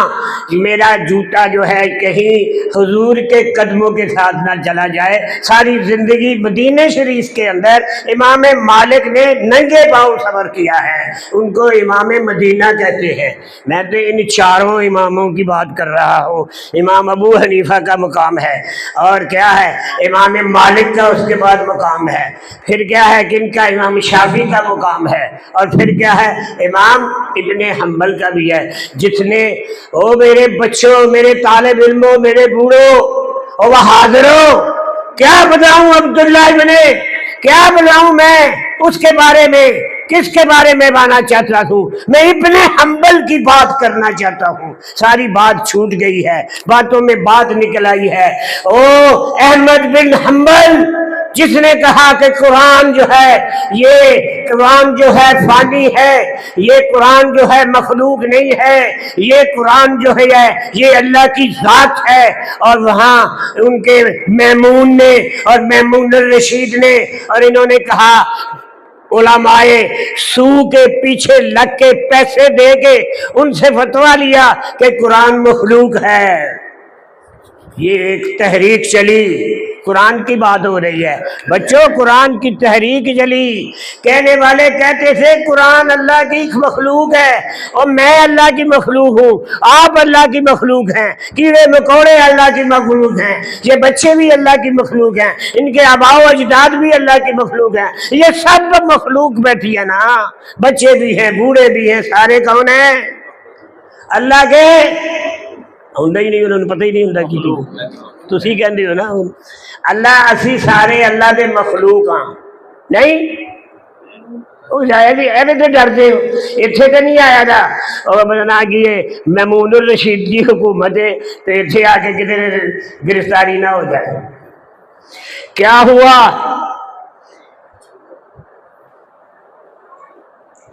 میرا جوتا جو ہے کہیں حضور کے قدموں کے ساتھ نہ چلا جائے۔ ساری زندگی مدینہ شریف کے اندر امام مالک نے ننگے پاؤں سفر کیا ہے، ان کو امام مدینہ کہتے ہیں۔ میں تو ان چاروں اماموں کی بات کر رہا ہوں۔ امام ابو حنیفہ کا مقام ہے، اور کیا ہے امام مالک کا اس کے بعد مقام ہے، پھر کیا ہے کہ ان کا امام شافعی کا مقام ہے، اور پھر کیا ہے امام ابن حنبل کا بھی ہے۔ جس نے او میرے بچوں، میرے طالب علموں، میرے بوڑھوں، او بہادروں، کیا بتاؤں عبداللہ ابن، کیا بتاؤں میں اس کے بارے میں، کس کے بارے میں بانا چاہتا ہوں؟ میں ابن حنبل کی بات کرنا چاہتا ہوں۔ ساری بات چھوٹ گئی ہے، باتوں میں بات نکل آئی ہے۔ او احمد بن حنبل، جس نے کہا کہ قرآن جو ہے، یہ قرآن جو ہے فانی ہے، یہ قرآن جو ہے مخلوق نہیں ہے، یہ قرآن جو ہے یہ اللہ کی ذات ہے، اور وہاں ان کے میمون نے اور میمون الرشید نے، اور انہوں نے کہا علماء سو کے پیچھے لگ کے پیسے دے کے ان سے فتویٰ لیا کہ قرآن مخلوق ہے۔ یہ ایک تحریک چلی قرآن کی بات ہو رہی ہے بچوں، قرآن کی تحریک چلی، کہنے والے کہتے تھے قرآن اللہ کی مخلوق ہے اور میں اللہ کی مخلوق ہوں، آپ اللہ کی مخلوق ہیں، کیڑے مکوڑے اللہ کی مخلوق ہیں، یہ بچے بھی اللہ کی مخلوق ہیں، ان کے آباء و اجداد بھی اللہ کی مخلوق ہیں، یہ سب مخلوق بیٹھی ہے نا، بچے بھی ہیں، بوڑھے بھی ہیں، سارے کون ہیں؟ اللہ کے ہوں ہی نہیں، انہوں نے پتہ ہی نہیں ہوں کی تسی کہندے ہو نا اللہ، اسی سارے اللہ دے مخلوق ہاں، نہیں ایویں تو ڈرتے ہو، اتنے تو نہیں آیا تھا اور بنا کہ مامون الرشید کی حکومت ہے تو اتنے آ کے کتنے گرفتاری نہ ہو جائے۔ کیا ہوا؟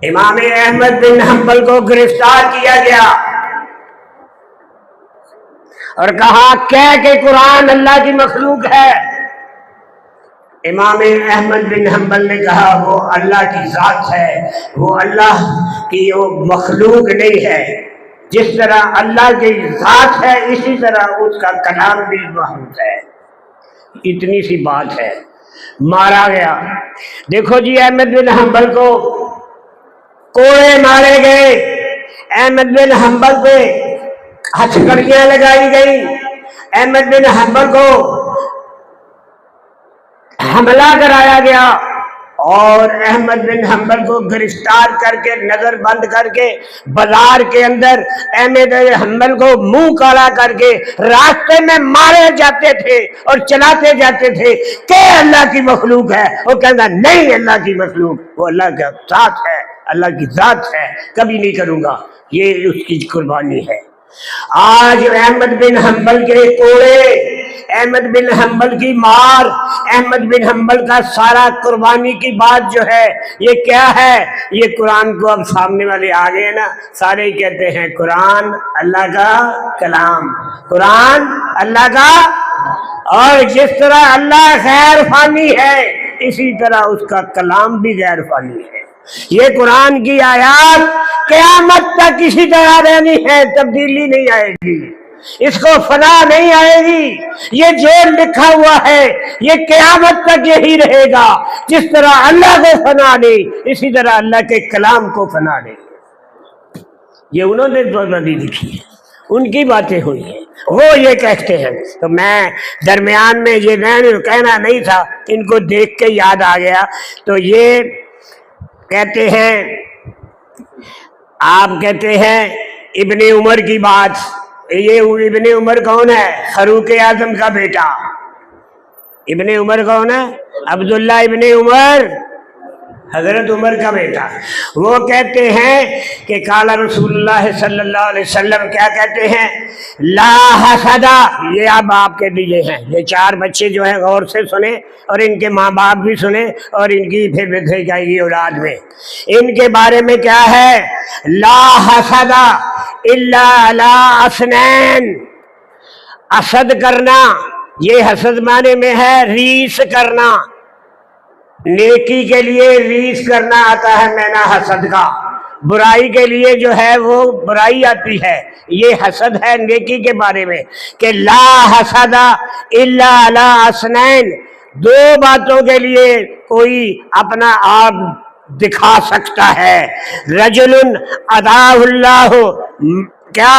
امام احمد بن حنبل کو گرفتار کیا گیا اور کہا کہ قرآن اللہ کی مخلوق ہے۔ امام احمد بن حنبل نے کہا وہ اللہ کی ذات ہے، وہ اللہ کی وہ مخلوق نہیں ہے، جس طرح اللہ کی ذات ہے اسی طرح اس کا کلام بھی مخلوق ہے۔ اتنی سی بات ہے، مارا گیا۔ دیکھو جی احمد بن حنبل کو کوڑے مارے گئے، احمد بن حنبل پہ ہتھکڑیاں لگائی گئی، احمد بن حنبل کو حملہ کرایا گیا اور احمد بن حنبل کو گرفتار کر کے نظر بند کر کے بازار کے اندر احمد بن حنبل کو منہ کالا کر کے راستے میں مارے جاتے تھے اور چلاتے جاتے تھے کہ اللہ کی مخلوق ہے، وہ کہتا نہیں اللہ کی مخلوق، وہ اللہ کا ذات ہے، اللہ کی ذات ہے، کبھی نہیں کروں گا، یہ اس کی قربانی ہے۔ آج احمد بن حنبل کے کوڑے، احمد بن حنبل کی مار، احمد بن حنبل کا سارا قربانی کی بات جو ہے یہ کیا ہے؟ یہ قرآن کو اب سامنے والے آ گئے نا، سارے ہی کہتے ہیں قرآن اللہ کا کلام، قرآن اللہ کا، اور جس طرح اللہ غیر فانی ہے اسی طرح اس کا کلام بھی غیر فانی ہے۔ یہ قرآن کی آیات قیامت تک اسی طرح رہنی ہے، تبدیلی نہیں آئے گی، اس کو فنا نہیں آئے گی، یہ جو لکھا ہوا ہے یہ قیامت تک یہی رہے گا، جس طرح اللہ کو فنا نہیں اسی طرح اللہ کے کلام کو فنا نہیں۔ یہ انہوں نے نہیں لکھی ہے، ان کی باتیں ہوئی ہیں، وہ یہ کہتے ہیں۔ تو میں درمیان میں یہ کہنا نہیں تھا، ان کو دیکھ کے یاد آ گیا۔ تو یہ کہتے ہیں، آپ کہتے ہیں ابن عمر کی بات، یہ ابن عمر کون ہے؟ فاروق اعظم کا بیٹا۔ ابن عمر کون ہے؟ عبداللہ ابن عمر، حضرت عمر کا بیٹا۔ وہ کہتے ہیں کہ قال رسول اللہ صلی اللہ علیہ وسلم، کیا کہتے ہیں؟ لا حسد، یہ اب آپ کے لیے ہیں، یہ چار بچے جو ہیں غور سے سنیں اور ان کے ماں باپ بھی سنیں اور ان کی پھر بکھری جائے گی اولاد میں۔ ان کے بارے میں کیا ہے؟ لا حسد الا علی اثنین، حسد کرنا، یہ حسد معنی میں ہے ریس کرنا، نیکی کے لیے ریس کرنا آتا ہے مینا حسد کا، برائی کے لیے جو ہے وہ برائی آتی ہے، یہ حسد ہے نیکی کے بارے میں کہ لا حسد الا علی اثنین، دو باتوں کے لیے کوئی اپنا آپ دکھا سکتا ہے۔ رجل اتاہ اللہ، کیا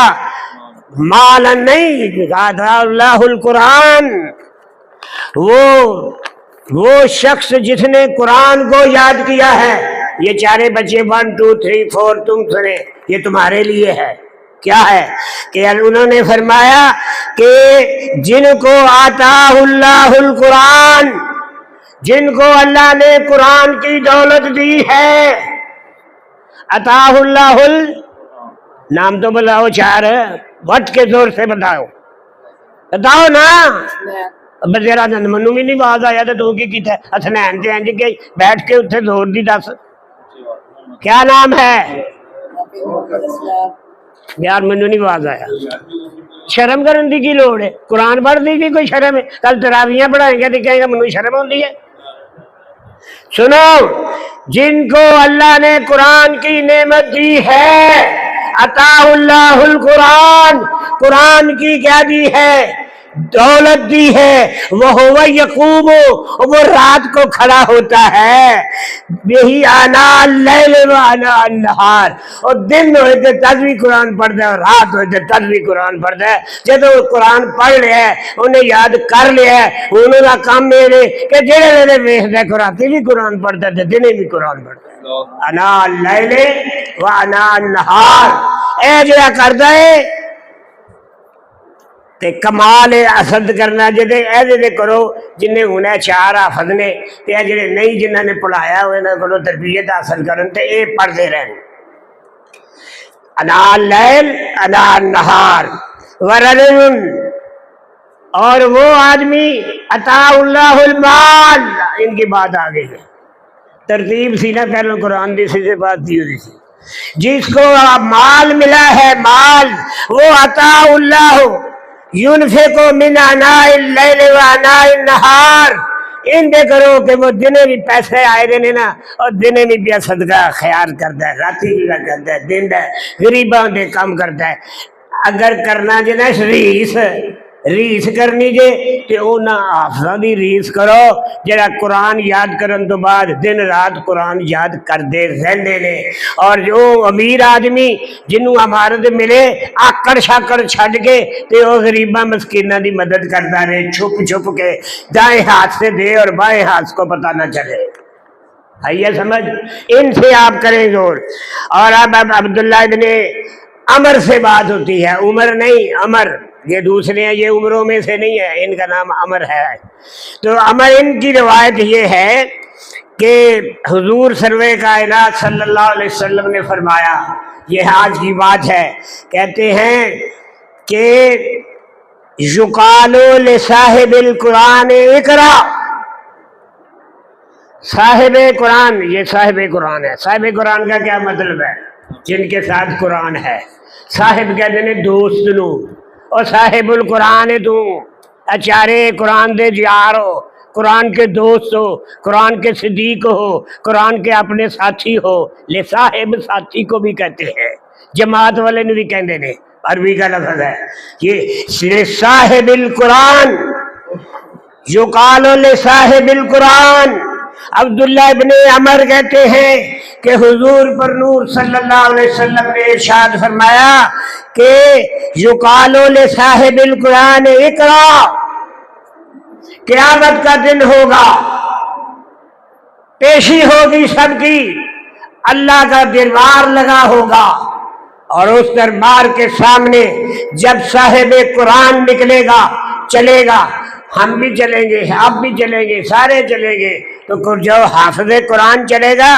مالا نہیں، اتاہ اللہ القرآن، وہ شخص جس نے قرآن کو یاد کیا ہے۔ یہ چارے بچے 1 2 3 4 تم سنے، یہ تمہارے لیے ہے۔ کیا ہے کہ انہوں نے فرمایا کہ جن کو آتا اللہ القرآن، جن کو اللہ نے قرآن کی دولت دی ہے، عطا اللہ نام تو بتاؤ، چار وٹ کے زور سے بتاؤ نا، بزیرا منو بھی نہیں باز آیا تو کی کیتا ہے حسنین تے انج کے بیٹھ کے اتنے زور دی دس کیا نام ہے یار، منو نہیں باز آیا۔ شرم کرن دی کی لوڑ ہے؟ قرآن پڑھ دی کی کوئی شرم ہے؟ کل تراویاں پڑھائیں گے تو کہیں گے منو شرم ہوتی ہے؟ سنو، جن کو اللہ نے قرآن کی نعمت دی ہے، عطا اللہ القرآن، قرآن کی کیا دی ہے؟ دولت دی ہے، وہ یقوم، وہ رات کو کھڑا ہوتا ہے، یہی آنا اللیل و آنا النہار، اور دن ہوئے تو تد بھی قرآن پڑھتا ہے اور رات ہوئے تو تد بھی قرآن پڑھتا ہے۔ جب وہ قرآن پڑھ لیا ہے، انہیں یاد کر لیا ہے، انہوں کا کام میرے کہ جڑے میرے ویختا قرآن بھی قرآن پڑھتا ہے، دن بھی قرآن پڑھتا ہے۔ انا اللیل و انا النہار، اے جڑا کردا ہے تے کمال اسد کرنا جدے ایسے کرو جنہیں ہونا چار حافظ نے تے جڑے نہیں جنہوں نے پڑھایا ہوئے نہ کرو تربیت حاصل کرن تے اے پڑھتے رہن۔ انا اللیل انا النہار ورجل، اور وہ آدمی عطا اللہ المال، ان کی بات آ گئی ہے، ترتیب سی نہ پہلے قرآن دی سے بات دی ہوئی تھی، جس کو مال ملا ہے، مال وہ عطا اللہ ينفق من آناء اللیل و آناء النہار، ان دے کرو کہ وہ دنے بھی پیسے آئے دینے نا، اور دنے بھی بھی صدقہ خیال کرتا ہے، راتی بھی کرتا ہے، دن ہے غریباں دے کام کرتا ہے۔ اگر کرنا جنا ریس کرنی جے تے اونا حافظاں دی ریس کرو جڑا قرآن یاد کرن تو بعد دن رات قرآن یاد کر دے رہندے نے، اور جو امیر آدمی جنوں امارت ملے آکڑ شاکڑ چھڈ کے تے او غریباں مسکیناں دی مدد کرتا رہے، چھپ چھپ کے، دائیں ہاتھ سے دے اور بائیں ہاتھ کو پتہ نہ چلے۔ آئیے سمجھ، ان سے آپ کریں زور۔ اور اب عبداللہ ابن عمر سے بات ہوتی ہے، عمر نہیں عمر، یہ دوسرے ہیں، یہ عمروں میں سے نہیں ہے، ان کا نام عمر ہے۔ تو عمر، ان کی روایت یہ ہے کہ حضور سرور کائنات صلی اللہ علیہ وسلم نے فرمایا، یہ آج کی بات ہے، کہتے ہیں کہ یقال لصاحب القرآن اقرا، صاحب قرآن، یہ صاحب قرآن ہے۔ صاحب قرآن کا کیا مطلب ہے؟ جن کے ساتھ قرآن ہے۔ صاحب کہتے ہیں دوست نو، اور صاحب القرآن تو اچارے قرآن دے یار ہو، قرآن کے دوست ہو، قرآن کے صدیق ہو، قرآن کے اپنے ساتھی ہو۔ لے صاحب ساتھی کو بھی کہتے ہیں، جماعت والے نے بھی کہتے ہیں، عربی کا لفظ ہے یہ صاحب القرآن، یقال لصاحب القرآن۔ عبداللہ ابن عمر کہتے ہیں کہ حضور پر نور صلی اللہ علیہ وسلم نے ارشاد فرمایا کہ یقال لصاحب القرآن اقرا، قیامت کا دن ہوگا، پیشی ہوگی سب کی، اللہ کا دربار لگا ہوگا، اور اس دربار کے سامنے جب صاحب قرآن نکلے گا، چلے گا، ہم بھی چلیں گے، آپ بھی چلیں گے، سارے چلیں گے، تو جو حافظ قرآن چلے گا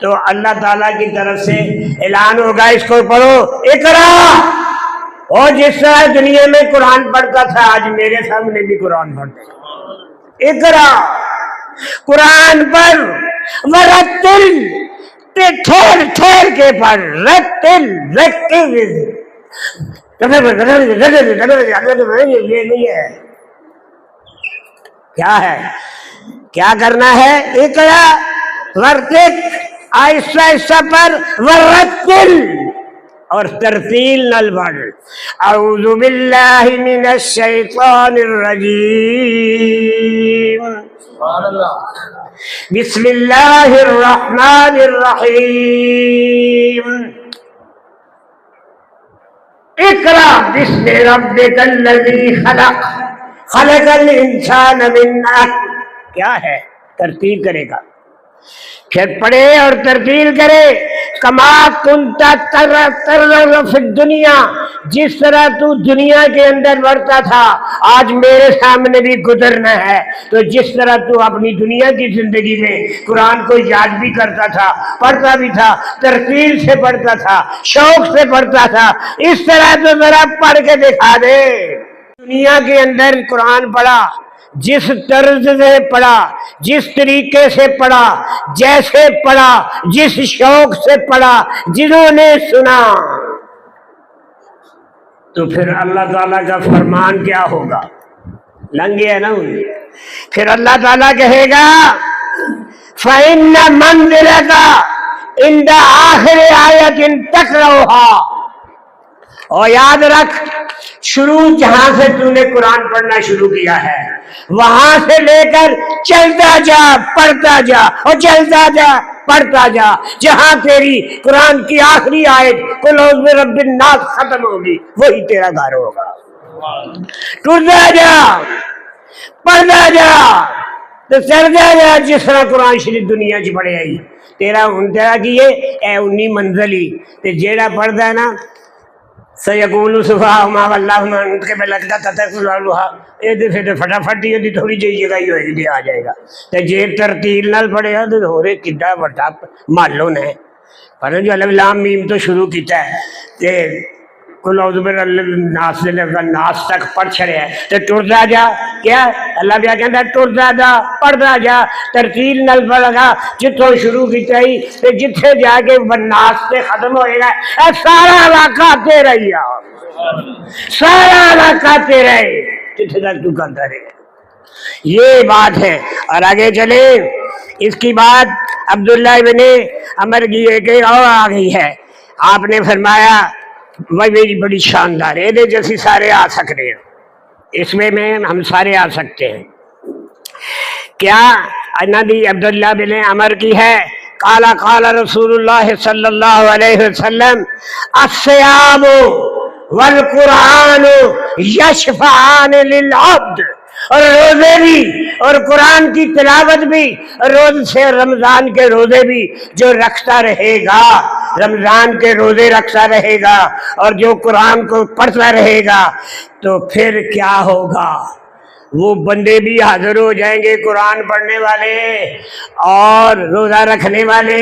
تو اللہ تعالیٰ کی طرف سے اعلان ہوگا، اس کو پڑھو اقرا، اور جس طرح دنیا میں قرآن پڑھتا تھا آج میرے سامنے بھی قرآن پڑھتا ہے، اقرا، قرآن پر، ورتل، ٹھہر ٹھہر کے پڑھ، رتل، رتل، یہ نہیں ہے، کیا ہے، کیا کرنا ہے؟ اقرا ورتل، آہستہ آہستہ پر، ورتل، اور ترتیل نل پڑھ۔ اعوذ باللہ من الشیطان الرجیم، بسم اللہ الرحمن الرحیم، اقرا بسم ربک الذی خلق، خلق الانسان من علق، کیا ہے؟ ترتیل کرے گا، پھر پڑھے اور ترتیل کرے، کما کنت ترغب فی الدنیا، جس طرح تو دنیا کے اندر بڑھتا تھا آج میرے سامنے بھی گزرنا ہے، تو جس طرح تو اپنی دنیا کی زندگی میں قرآن کو یاد بھی کرتا تھا، پڑھتا بھی تھا، ترتیل سے پڑھتا تھا، شوق سے پڑھتا تھا، اس طرح تو ذرا پڑھ کے دکھا دے۔ دنیا کے اندر قرآن پڑھا، جس طرز سے پڑھا، جس طریقے سے پڑھا، جیسے پڑھا، جس شوق سے پڑھا، جنہوں نے سنا، تو پھر اللہ تعالیٰ کا فرمان کیا ہوگا؟ لنگے ہے نا، پھر اللہ تعالیٰ کہے گا فَإِنَّ مَنزِلَكَ عِنْدَ آخِرِ آیَةٍ تَقْرَؤُهَا، اور یاد رکھ شروع جہاں سے تو نے قرآن پڑھنا شروع کیا ہے وہاں سے لے کر چلتا جا پڑھتا جا اور چلتا جا پڑھتا جا جہاں تیری قرآن کی آخری آیت قل اعوذ برب الناس ختم ہوگی وہی تیرا گھر ہوگا. ٹرتا جا پڑھتا جا تو چلتا جا جس طرح قرآن شریف دنیا چ پڑھے آئی تیرا ہن تیرا کی اے انی منزل ہی تے جیڑا پڑھدا ہے نا سیقول صفحہ ما واللہ ان کے میں لگتا تھا یہ دے پھر فٹافٹ یہ تھوڑی جی جگہ ہی ہوئے گی آ جائے گا تے جے ترتیل نال پڑھے گا تو ہو رہے کڈا بڑا معلوم ہے پر جو الف لام میم تو شروع کیتا ہے تے قل اعوذ برب الناس سے لے کر ناس تک پڑھ چھڑے ہے تے ٹردا جا کیا اللہ بیا کہندا ٹردا جا پڑھدا جا ترتیل نال پڑھ گا جتھوں شروع کیتا ہی تے جتھے جا کے ناس تے ختم ہوئے گا اے سارا علاقہ تیرا ہی سارا علاقہ تیرا ہے جتھے تک تو کرتا رہے. یہ بات ہے. اور آگے چلے اس کی بات عبداللہ ابن عمر کی ایک اور آ گئی ہے. آپ نے فرمایا میری بڑی شاندار ہے جیسی سارے آ سکتے ہیں اس میں ہم سارے آ سکتے ہیں. کیا نبی عبداللہ بن عمر کی ہے قال قال رسول اللہ صلی اللہ علیہ وسلم الصیام والقرآن یشفعان للعبد. اور روزے بھی اور قرآن کی تلاوت بھی روز سے رمضان کے روزے بھی جو رکھتا رہے گا رمضان کے روزے رکھتا رہے گا اور جو قرآن کو پڑھتا رہے گا تو پھر کیا ہوگا وہ بندے بھی حاضر ہو جائیں گے قرآن پڑھنے والے اور روزہ رکھنے والے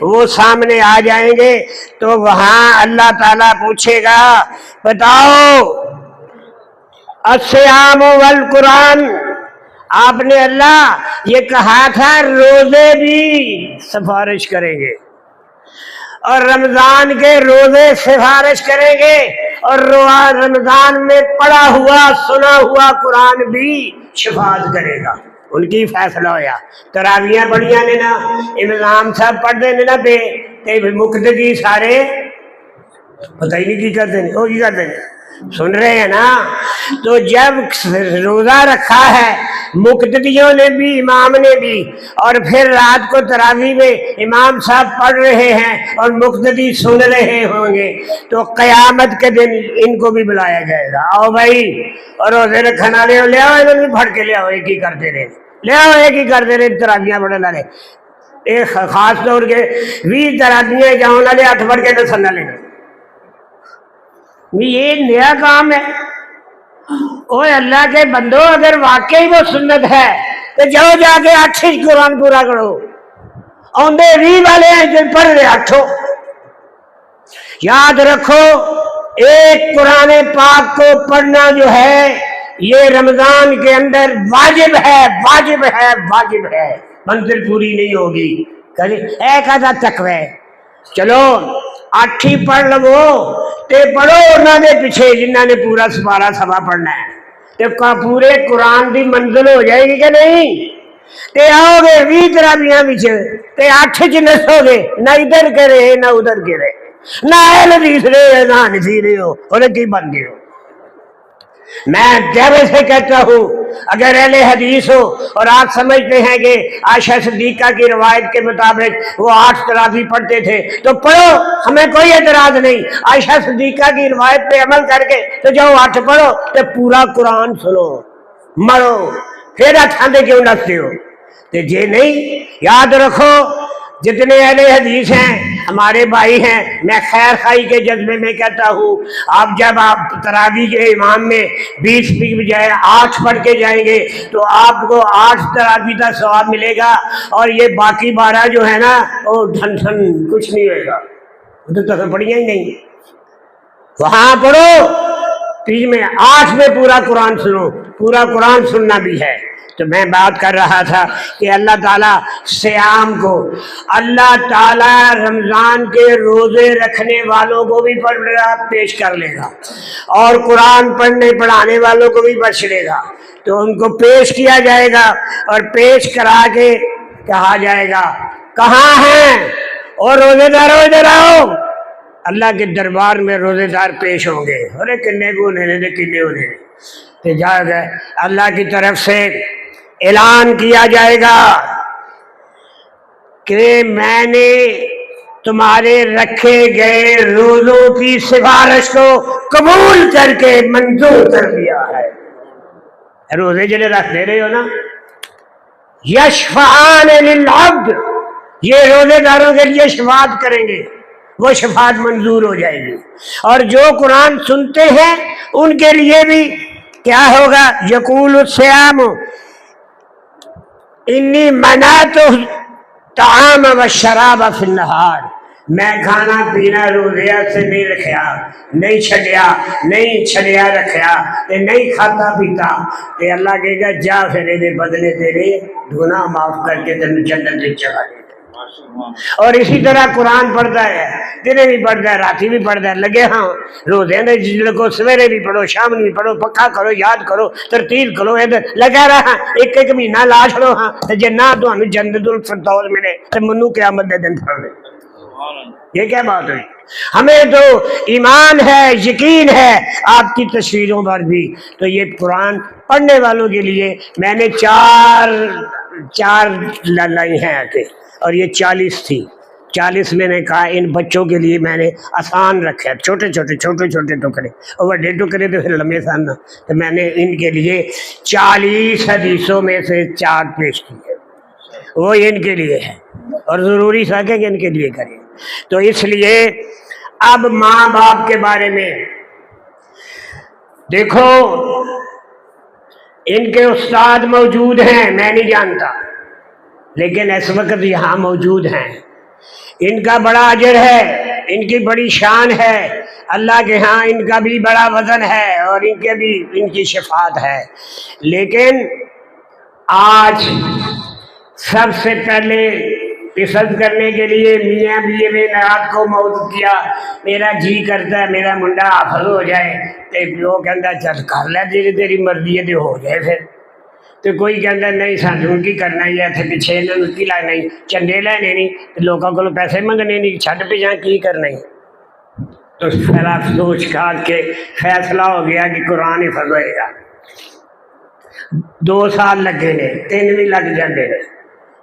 وہ سامنے آ جائیں گے تو وہاں اللہ تعالیٰ پوچھے گا بتاؤ الصیام والقرآن آپ نے اللہ یہ کہا تھا روزے بھی سفارش کریں گے اور رمضان کے روزے سفارش کریں گے اور رمضان میں پڑھا ہوا سنا ہوا قرآن بھی شفاعت کرے گا. ان کی فیصلہ ہویا تراویاں پڑھیاں نے نا امام صاحب پڑھتے نے نا پہ مقتدی سارے پتہ ہی نہیں کی کرتے ہیں وہ کی کرتے ہیں سن رہے ہیں نا. تو جب روزہ رکھا ہے مقتدیوں نے بھی امام نے بھی اور پھر رات کو تراویح میں امام صاحب پڑھ رہے ہیں اور مقتدی سن رہے ہوں گے تو قیامت کے دن ان کو بھی بلایا جائے گا آؤ بھائی اور روزے رکھنا لے آؤ انہوں نے پڑھ کے لے آؤ ایک ہی کرتے رہے لے آؤ ایک ہی کرتے رہے تراویاں پڑھنے والے ایک خاص طور کے 20 تراویاں جاؤں والے 8 پڑھ کے تو سننا لینا یہ نیا کام ہے. اوے اللہ کے بندو اگر واقعی وہ سنت ہے تو جاؤ جا کے 8 قرآن پورا کرو آندے 20 والے ہیں جو پڑھ رہے 8. یاد رکھو ایک قرآن پاک کو پڑھنا جو ہے یہ رمضان کے اندر واجب ہے واجب ہے واجب ہے. منزل پوری نہیں ہوگی ایک آدھا تقوی چلو 8 ہی پڑھ لو تے پڑھو انہوں نے پیچھے جنہوں نے پورا سپارہ سوا پڑھنا ہے تے پورے قرآن دی منزل ہو جائے گی کہ نہیں. تے آؤ گے 20 تراویاں پیچھے تے 8 چ نسو گے نہ ادھر کرے نہ ادھر کرے نہ اہل حدیث رہے نہ حنفی رہے ہو اور کی بن گئے ہو. میں جب سے کہتا ہوں اگر اہل حدیث ہو اور آپ سمجھتے ہیں کہ عائشہ صدیقہ کی روایت کے مطابق وہ 8 تراویح پڑھتے تھے تو پڑھو ہمیں کوئی اعتراض نہیں. عائشہ صدیقہ کی روایت پہ عمل کر کے تو جاؤ 8 پڑھو تو پورا قرآن سنو مرو پھر اٹھاندے کیوں نستے ہو. تو جے نہیں یاد رکھو جتنے اہل حدیث ہیں ہمارے بھائی ہیں میں خیر خائی کے جذبے میں کہتا ہوں آپ جب آپ تراویح کے امام میں 20 کی بجائے 8 پڑھ کے جائیں گے تو آپ کو 8 تراویح کا ثواب ملے گا اور یہ باقی 12 جو ہے نا وہ ڈھن ڈھن کچھ نہیں ہوئے گا تو پڑھیاں ہی نہیں. وہاں پڑھو 3 میں 8 میں پورا قرآن سنو پورا قرآن سننا بھی ہے. تو میں بات کر رہا تھا کہ اللہ تعالیٰ سیام کو اللہ تعالیٰ رمضان کے روزے رکھنے والوں کو بھی پیش کر لے گا اور قرآن پڑھنے پڑھانے والوں کو بھی بخش لے گا. تو ان کو پیش کیا جائے گا اور پیش کرا کے کہا جائے گا کہاں ہیں اور روزے دارو ادھر آؤ اللہ کے دربار میں روزے دار پیش ہوں گے، ارے کنے کو ہونے دے کنے ہونے تو جا گئے اللہ کی طرف سے اعلان کیا جائے گا کہ میں نے تمہارے رکھے گئے روزوں کی سفارش کو قبول کر کے منظور کر دیا ہے۔ روزے جلے رکھ دے رہے ہو نا، یشفعان للعبد، یہ روزے داروں کے لیے شفاعت کریں گے، وہ شفاعت منظور ہو جائے گی۔ اور جو قرآن سنتے ہیں ان کے لیے بھی کیا ہوگا؟ یقول الصیام انی منعت الطعام والشراب فی النہار، میں کھانا پینا روزے سے نہیں رکھیا، نہیں چھڑیا رکھیا تے نہیں کھاتا پیتا، تے اللہ کہے گا جا پھر دے بدلے تیرے گناہ معاف کر کے تینوں جنت وچ چلا دے۔ اور اسی طرح قرآن پڑھتا ہے، دنے بھی پڑھتا ہے، راتی بھی پڑھتا ہے، لگے ہاں روزے نے جس کو سویرے بھی پڑھو، شام بھی پڑھو، پکا کرو، یاد کرو، ترتیل کرو، ادھر لگا رہا ایک ایک مہینہ لا چھڑو ہاں، جے نہ تانوں جنت الفردوس ملے تے منوں قیامت دے دن پڑھ لے۔ یہ کیا بات ہوئی؟ ہمیں تو ایمان ہے، یقین ہے آپ کی تصویروں پر بھی۔ تو یہ قرآن پڑھنے والوں کے لیے میں نے چار لائی ہیں آگے، اور یہ 40 تھی، 40 میں نے کہا ان بچوں کے لیے میں نے آسان رکھا، چھوٹے چھوٹے ٹکڑے، اور بڑے ٹکڑے تو پھر لمبے سان، تو میں نے ان کے لیے 40 حدیثوں میں سے 4 پیش کیے، وہ ان کے لیے ہے، اور ضروری تھا کہ ان کے لیے کریں۔ تو اس لیے اب ماں باپ کے بارے میں دیکھو، ان کے استاد موجود ہیں، میں نہیں جانتا، لیکن اس وقت یہاں موجود ہیں، ان کا بڑا اجر ہے، ان کی بڑی شان ہے، اللہ کے ہاں ان کا بھی بڑا وزن ہے، اور ان کی شفاعت ہے۔ لیکن آج سب سے پہلے پسند کرنے کے لیے میاں بیوی نے رات کو موت کیا، میرا جی کرتا ہے میرا منڈا حافظ ہو جائے، تو وہ کہتا چل کر لے جی تیری مرضی ہے تو ہو جائے پھر، تو کوئی کہتا نہیں سانوں کی کرنا ہی ہے، پھر پیچھے انہوں کی لانا ہی، چندے لینے نہیں، لوگوں کو پیسے منگنے نہیں، چھڈ پہ جہاں کی کرنا ہی۔ تو پھر آپ سوچ کھال کے فیصلہ ہو گیا کہ قرآن حفظ ہوئے گا۔ 2 سال لگے نے، 3 بھی لگ جاندے نے،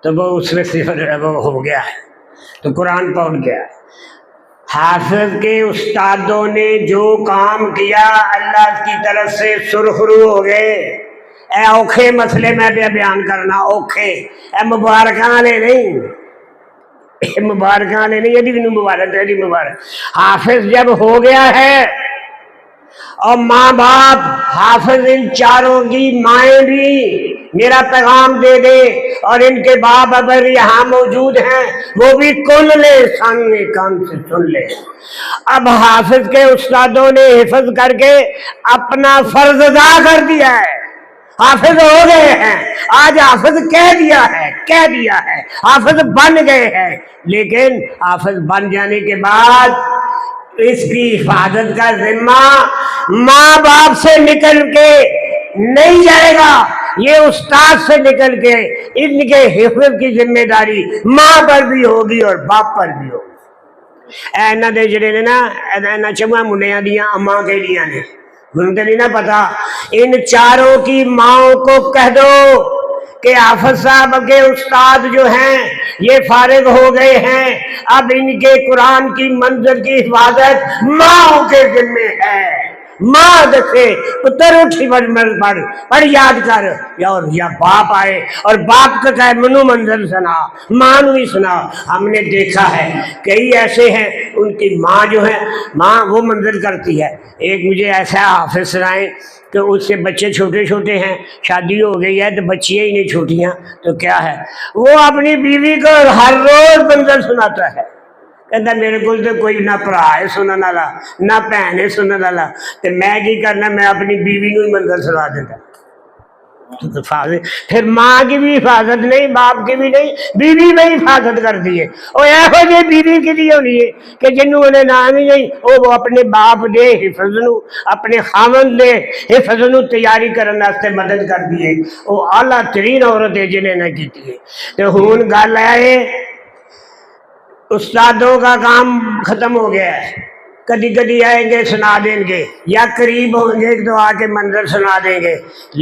تو وہ اس میں صفر وہ ہو گیا ہے، تو قرآن پہنچ گیا ہے۔ حافظ کے استادوں نے جو کام کیا اللہ کی طرف سے سرخرو ہو گئے۔ اے اوکھے مسئلے میں بیان کرنا، اوکھے، اے مبارکاں والے نہیں، مبارکاں والے نہیں، یہ بھی مبارک ہے، مبارک۔ حافظ جب ہو گیا ہے اور ماں باپ حافظ ان چاروں کی مائیں بھی میرا پیغام دے دے، اور ان کے باپ اگر یہاں موجود ہیں وہ بھی کن لے، سامنے کان سے سن لے۔ اب حافظ کے استادوں نے حفظ کر کے اپنا فرض ادا کر دیا ہے، حافظ ہو گئے ہیں، آج حافظ کہہ دیا ہے، حافظ بن گئے ہیں، لیکن حافظ بن جانے کے بعد اس کی حفاظت کا ذمہ ماں باپ سے نکل کے نہیں جائے گا، یہ استاد سے نکل کے ان کے حفظ کی ذمہ داری ماں پر بھی ہوگی اور باپ پر بھی ہوگی۔ اینا دے جڑے نے نا، اینا چمہ منڈیاں دیاں اماں کے لیے نے، ان کے نہیں نا پتا، ان چاروں کی ماں کو کہہ دو کہ حافظ صاحب کے استاد جو ہیں یہ فارغ ہو گئے ہیں، اب ان کے قرآن کی منزل کی حفاظت ماں کے ذمہ ہے۔ ماں دکھے پتر اٹھی پڑھ یاد کر، یا باپ آئے اور باپ کا کہے منو منزل سنا، ماں بھی سنا۔ ہم نے دیکھا ہے کئی ایسے ہیں ان کی ماں جو ہے، ماں وہ منزل کرتی ہے۔ ایک مجھے ایسا حافظ سنائے کہ اس سے بچے چھوٹے چھوٹے ہیں، شادی ہو گئی ہے تو بچیاں ہی نہیں چھوٹیاں، تو کیا ہے وہ اپنی بیوی کو ہر روز منزل سناتا ہے، کہتا میرے کو تو کوئی نہ بھرا ہے سننے والا نہ بہن ہے سننے والا، تو میں کی کرنا، میں اپنی بیوی کو ہی منزل سنا دیتا۔ پھر ماں کی بھی حفاظت نہیں، باپ کی بھی نہیں، بیوی میں حفاظت کر دی ہے۔ اور ایہو جی بیوی کی دی ہونی ہے کہ جنہوں نے نام ہی نہیں، وہ اپنے باپ دے حفظ نو، اپنے خامن دے حفظ نو تیاری کرنے واسطے مدد کر دی ہے، وہ اعلیٰ ترین عورت ہے جنہیں نہ کی ہے۔ تو ہون گل ہے استادوں کا کام ختم ہو گیا ہے، کدی کدی آئیں گے سنا دیں گے، یا قریب ہوں گے تو آ کے منظر سنا دیں گے،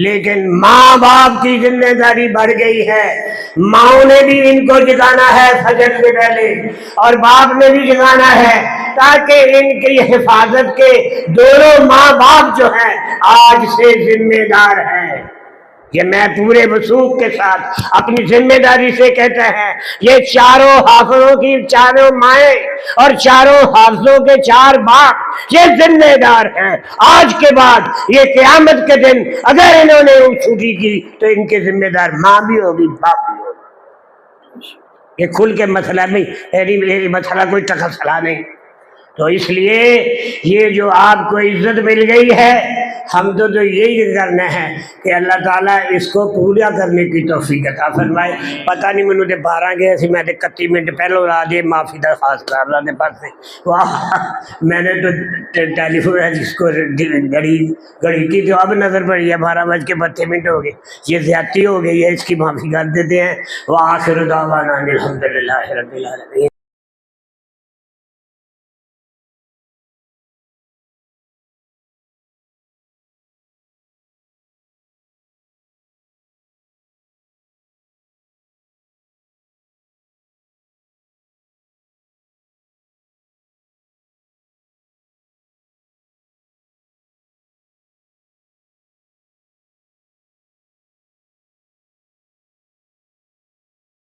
لیکن ماں باپ کی ذمہ داری بڑھ گئی ہے۔ ماؤں نے بھی ان کو جگانا ہے فجر سے پہلے، اور باپ نے بھی جگانا ہے، تاکہ ان کی حفاظت کے دونوں ماں باپ جو ہیں آج سے ذمہ دار ہیں۔ یہ میں پورے وثوق کے ساتھ اپنی ذمہ داری سے کہتا ہے، یہ چاروں حافظوں کی چاروں مائیں اور چاروں حافظوں کے چار باپ یہ ذمہ دار ہیں۔ آج کے بعد یہ قیامت کے دن اگر انہوں نے چھٹی کی تو ان کے ذمہ دار ماں بھی ہوگی، باپ بھی ہوگی۔ یہ کھل کے مسئلہ نہیں، میری مسئلہ کوئی ٹکسلا نہیں۔ تو اس لیے یہ جو آپ کو عزت مل گئی ہے، ہم تو یہی کرنا ہے کہ اللہ تعالیٰ اس کو پورا کرنے کی توفیق عطا فرمائے۔ پتہ نہیں مینوں تے 12 گئے سی، میں تے 31 منٹ پہلے آ جائے، معافی درخواست کر رہا دے پاس سے۔ واہ، میں نے تو ٹیلی فون جس کو گھڑی کی تو اب نظر پڑی ہے 12:32 ہو گئے، یہ زیادتی ہو گئی ہے، اس کی معافی کر دیتے ہیں۔ وآخر دعوانا الحمدللہ رب العالمین۔